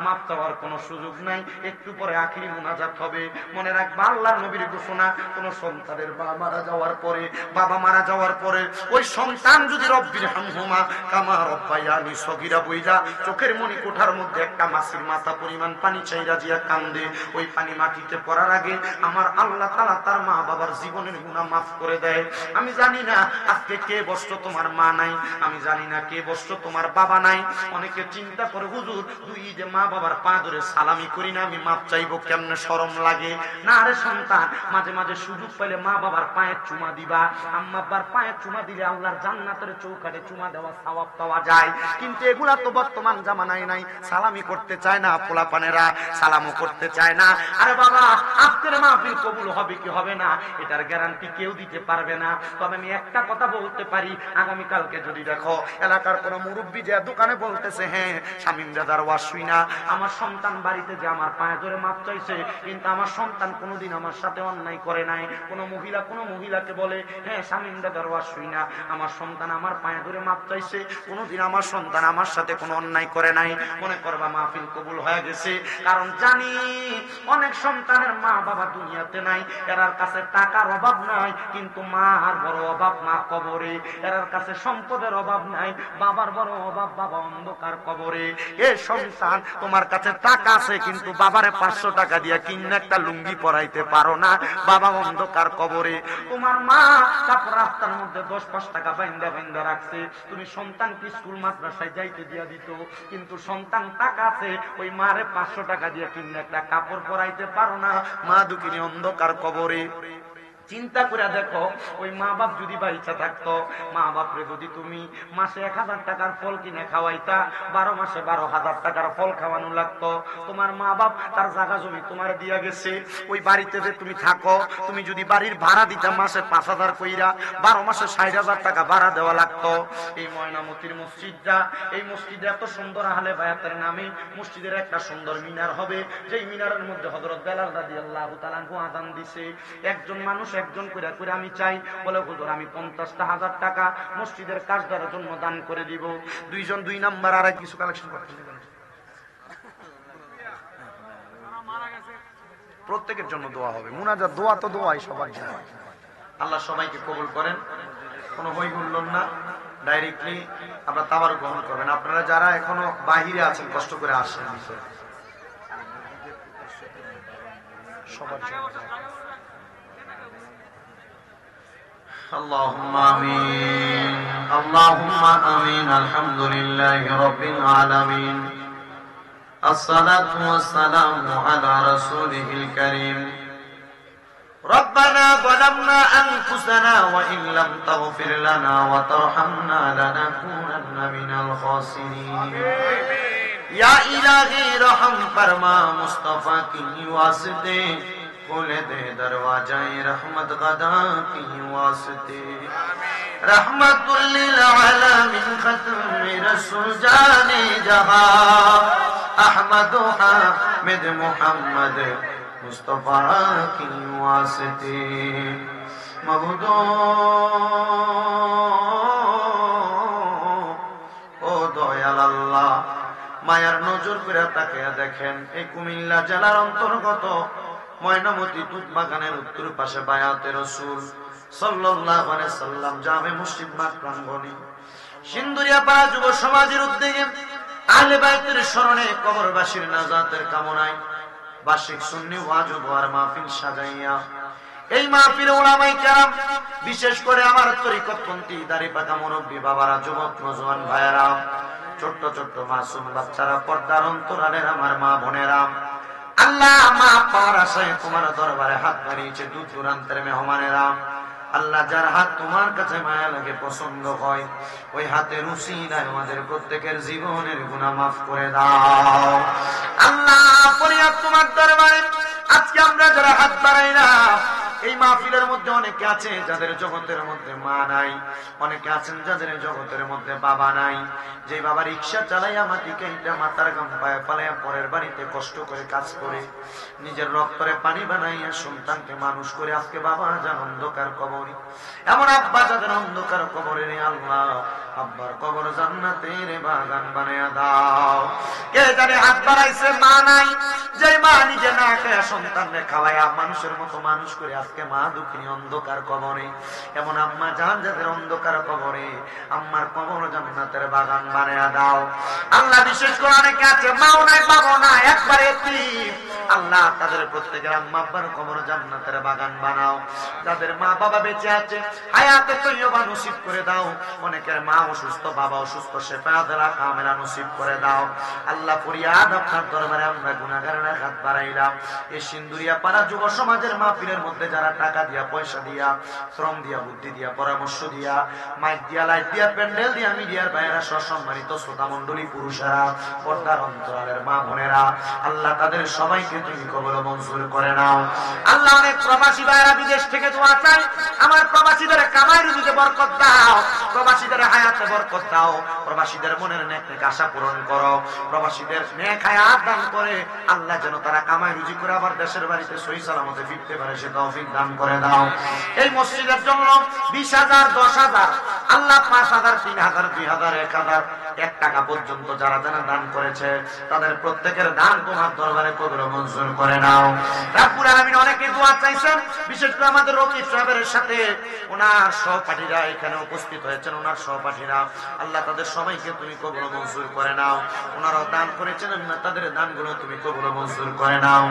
মাফ চাওয়ার কোনো সুযোগ নাই, একটু পরে আখিরি মুনাজাত হবে। মনে রাখবা আল্লাহর নবীর ঘোষণা, কোন সন্তানের বাবা মারা যাওয়ার পরে ওই সন্তান যদি রব্বির হামহুমা কামা রব্বায়ানি সগীরা বইলা চোখের মনি কোঠার মধ্যে একটা মাছির মাথা পরিমাণ পানি চাইরা জিয়া কান্দে, ওই পানি মাটিতে পড়ার আগে আমার আল্লাহ তাআলা তার মা বাবার জীবনের গুনাহ মাফ করে দেয়। আমি জানি না আজকে কে বসতো তোমার মা নাই, আমি জানি না কে বসতো তোমার বাবা নাই। অনেকে চিন্তা করে হুজুর দুই যে মা বাবার পা ধরে সালামি করি না, আমি মাপ চাইবো, কেমনে শরম লাগে। না রে সন্তান, মাঝে মাঝে সুযোগ পাইলে মা বাবার পায়ে চুমা দিবা। আম্মা আব্বার পায়ে চুমা দিলে আল্লাহর জান্নাতের চৌকাঠে চুমা দেওয়া সওয়াব পাওয়া যায়। কিন্তু এগুলা তো বর্তমান জামানায় নাই। সালামি করতে চায় না পোলাপানেরা, সালামও করতে চায় না। আরে বাবা আজকের মাহফিল কবুল হবে কি হবে না এটার গ্যারান্টি কেউ দিতে পারবে না। তবে আমি একটা কথা বলতে পারি, আগামীকালকে যদি দেখো এলাকার কোন মুরব্বী যে দোকানে বলতেছে হ্যাঁ শামীম দাদার ওয়াজ শুই না, আমার সন্তান বাড়িতে যে আমার পায়ে ধরে মাপ চাইছে, কিন্তু আমার সন্তান কোনোদিন আমার সাথে অন্যায় করে নাই। কোনো মহিলাকে বলে হ্যাঁ শামীম দাদার ওয়াজ শুই না, আমার সন্তান আমার পায়ে ধরে মাপ চাইছে, কোনোদিন আমার সন্তান আমার সাথে কোনো অন্যায় করে নাই, মনে করবা মাহফিল কবুল হয়ে গেছে। কারণ জানি অনেক সন্তানের মা বাবা দুনিয়াতে নাই, এরার কাছে টাকার অভাব নাই, কিন্তু মার বড় অভাব মা কবরে। এরার কাছে সম্পদের অভাব নাই, বাবার বড় অভাব বাবা অন্ধকার কবরে। এ সন্তান তোমার কাছে টাকা আছে কিন্তু বাবারে 500 টাকা দিয়া কিনে একটা লুঙ্গি পরাইতে পারো না, বাবা অন্ধকার কবরে। তোমার মা কাপড় রাস্তার মধ্যে 10-5 টাকা বাইন্দা রাখছে, তুমি সন্তানকে স্কুল মাদ্রাসায় যাইতে দিয়া দিত, কিন্তু সন্তান টাকা আছে ওই মারে 500 টাকা দিয়া কিনে একটা কাপড় পরাইতে পারো না, মা দুঃখিনী অন্ধকার কবরে। চিন্তা করে দেখো ওই মা বাপ যদি বাড়িতে থাকতো, মা বাপরে যদি তুমি মাসে 1000 টাকার ফল কিনে খাওয়াইতা, 12 মাসে 12,000 টাকার ফল খাওয়ানো লাগতো। তোমার মা বাপ তার জায়গা জমি তোমার দিয়া গেছে, ওই বাড়িতে যে তুমি থাকো, তুমি যদি বাড়ির ভাড়া দিতা মাসে 5,000 কইরা, 12 মাসে 60,000 টাকা ভাড়া দেওয়া লাগতো। এই ময়নামতির মসজিদটা, এই মসজিদে এত সুন্দর আহলে বায়াতের নামে মসজিদের একটা সুন্দর মিনার হবে, যেই মিনারের মধ্যে হযরত বেলাল রাদিয়াল্লাহু তাআলা আযান দিছে। একজন মানুষ একজন করে আমি চাই, বলে হুজুর আমি 50,000 টাকা মসজিদের কাজ করার জন্য দান করে দিব। দুইজন 2 নাম্বার আর কিছু কালেকশন করতে দিবেন, প্রত্যেকের জন্য দোয়া হবে। মুনাজাত দোয়া তো দোয়াই সবাই জানে। আল্লাহ সবাইকে কবুল করেন, কোনো হইহুল্লোড় না, ডাইরেক্টলি আমরা তাবার গ্রহণ করবেন। আপনারা যারা এখনো বাহিরে আছেন কষ্ট করে আসেন সবার জন্য। اللهم آمين اللهم آمين الحمد لله رب العالمين الصلاة والسلام على رسوله الكريم ربنا ظلمنا أنفسنا وإن لم تغفر لنا وترحمنا لنكونن من الخاسرين या इलाही रहम फरमा मुस्तफा की वास्ते खोले दे दरवाजाए रहमत गदा की वास्ते रहमतुल लिल आलमीन खत्म रसूल जाने जहां अहमद हामिद मुहम्मद मुस्तफा की वास्ते मबूदो ओ दयाल अल्लाह মায়ার নজর করে তাকিয়ে দেখেন এই কুমিল্লা জেলার অন্তর্গত ময়নামতি তুত বাগানের উত্তর পাশে বায়াতে রাসূল সাল্লাল্লাহু আলাইহি সাল্লাম জামে মসজিদ মাঠ প্রাঙ্গণে সিন্দুরিয়া পাড়া যুব সমাজের উদ্যোগে আহলে বাইতের স্মরণে কবরবাসীর নাজাতের কামনায় বার্ষিক সুন্নি ওয়াজ ও দোয়ার মাহফিল সাজাইয়া এই মাহফিলে উলামায়ে কেরাম বিশেষ করে আমার তরিকতপন্থী দাড়ি পাকা মুরব্বি বাবারা যুবক নওজোয়ান ভাইয়েরা ছোট্ট ছোট্ট মাসুম বাচ্চারা পর্দার অন্তরালের আমার মা বোনেরা আল্লাহ মা পাওয়ার আশায় তোমার দরবারে হাত বাড়িয়েছে দূর দূরান্তের মেহমানেরা আল্লাহ যার হাত তোমার কাছে মায়া লাগে পছন্দ হয় ওই হাতের উসিলায় আমাদের প্রত্যেকের জীবনের গুনাহ মাফ করে দাও আল্লাহ ফরিয়াদ তোমার দরবারে আজকে আমরা যারা হাত বাড়াইলাম এই মাহফিলের মধ্যে অনেকে আছে যাদের জগতের মধ্যে মা নাই, অনেকে আছেন যাদের জগতের মধ্যে বাবা নাই। যে বাবা রিক্সা চালাইয়া মাটিকে এটা মাথার গাম পায়ে পালাইয়া পরের বাড়িতে কষ্ট করে কাজ করে নিজের রক্তরে পানি বানাইয়া সন্তানকে মানুষ করে আজকে বাবা যান অন্ধকার কবরে, এমন আব্বা যাদের অন্ধকার কবরে রে আল্লাহ আব্বার কবর জান্নাতের বাগান বানাইয়া দাও। কে জানে হাত বাড়াইছে মা নাই, যে মা নিজে না খায়া সন্তানকে খাওয়াইয়া মানুষের মতো মানুষ করে আজকে মা দুঃখিনী অন্ধকার কবরে, এমন আম্মা জান যাদের অন্ধকার কবরে আম্মার কবর জান্নাতের বাগান বানাইয়া দাও। আল্লাহ বিশেষ করে অনেকে আছে মাও নাই বাবা নাই একবারে এতিম, আল্লাহ তাদের প্রত্যেকের আম্মা আব্বার কবর জান্নাতের বাগান বানাও। যাদের মা বাবা বেঁচে আছে হায়াতে তৈয়বা নসিব করে দাও। অনেকের মা অসুস্থ বাবা অসুস্থ শেফায়াতের কামেলা নসিব করে দাও। আল্লাহ ফরিয়াদ আপনার দরবারে আমরা গুনাহগারের হাত বাড়াইলাম। এই সিন্দুরিয়া পাড়া যুব সমাজের মাহফিলের মধ্যে যারা টাকা দিয়া পয়সা দিয়া শ্রম দিয়া বুদ্ধি দিয়া পরামর্শ দিয়া মাইক দিয়া লাইট দিয়া প্যান্ডেল দিয়া মিডিয়ার বাইরা সসম্মানিত শ্রোতা মণ্ডলী পুরুষেরা পর্দার অন্তরালের মা বোনেরা আল্লাহ তাদের সবাইকে তুমি কবুল মঞ্জুর করে নাও। আল্লাহ অনেক প্রবাসী ভাইরা বিদেশ থেকে দোয়া চাই, আমার প্রবাসীদের কামাই রুজিতে বরকত দাও, প্রবাসীদের হায়াতে বরকত দাও, প্রবাসীদের মনের নেক নেক আশা পূরণ করো, প্রবাসীদের নেক হায়াত দান করে আল্লাহ যেন তারা কামাই রুজি করে আবার দেশের বাড়িতে সহি সালামতে ফিরতে পারে সে তৌফিক দান করে দাও। এই মসজিদের জন্য 20,000 10,000 আল্লাহ 5,000 3,000 2,000 1,000 1 টাকা পর্যন্ত যারা যারা দান করেছে তাদের প্রত্যেকের দান তোমার দরবারে কবুল মঞ্জুর করে নাও। রব্বুল আলামিন অনেকে দোয়া চাইছেন, বিশেষ করে আমাদের রকিব সাহেবের সাথে ওনার সহপাঠীরা এখানে উপস্থিত হয়েছেন, ওনার সহপাঠীরা আল্লাহ তাদের সবাইকে তুমি কবুল মঞ্জুর করে নাও। ওনারাও দান করেছেন না, তাদের দানগুলো তুমি কবুল মঞ্জুর করে নাও।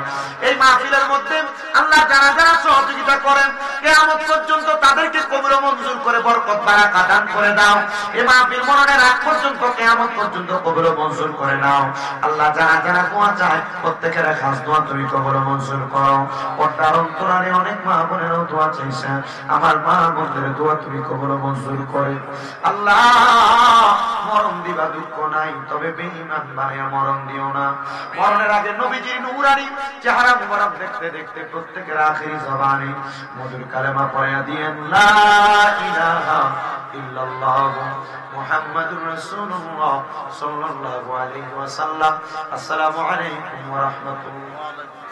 এই মাহফিলের মধ্যে আল্লাহ যারা যারা সহযোগিতা করেন কিয়ামত পর্যন্ত তাদেরকে কবুল মঞ্জুর করে বরকত বারাকা দান করে দাও। এই মাহফিল মরণের আগ পর্যন্ত কিয়ামত পর্যন্ত কবুল মঞ্জুর করে নাও। আল্লাহ যারা যারা দোয়া চায় প্রত্যেকের খাস দোয়া তুমি কবুল মঞ্জুর করো। পর্দার অন্তরালে অনেক মা বোনেরও দোয়া চাইছে, আমার মা বোনদের দোয়া তুমি কবুল মঞ্জুর করে। আল্লাহ মরণ দিবা দুঃখ নাই, তবে বেঈমান বানায়া মরণ দিও না। মরণের আগে নবীজির নূরানি চেহারা মুবারক দেখতে দেখতে প্রত্যেকের আখিরি জবানে মধুর কালেমা পড়া দিয়েন লা ইলাহা ইল্লাল্লাহ মুহাম্মাদুর রাসূলুল্লাহ সাল্লাল্লাহু আলাইহি ওয়াসাল্লাম। আসসালামু আলাইকুম ওয়া রাহমাতুল্লাহ।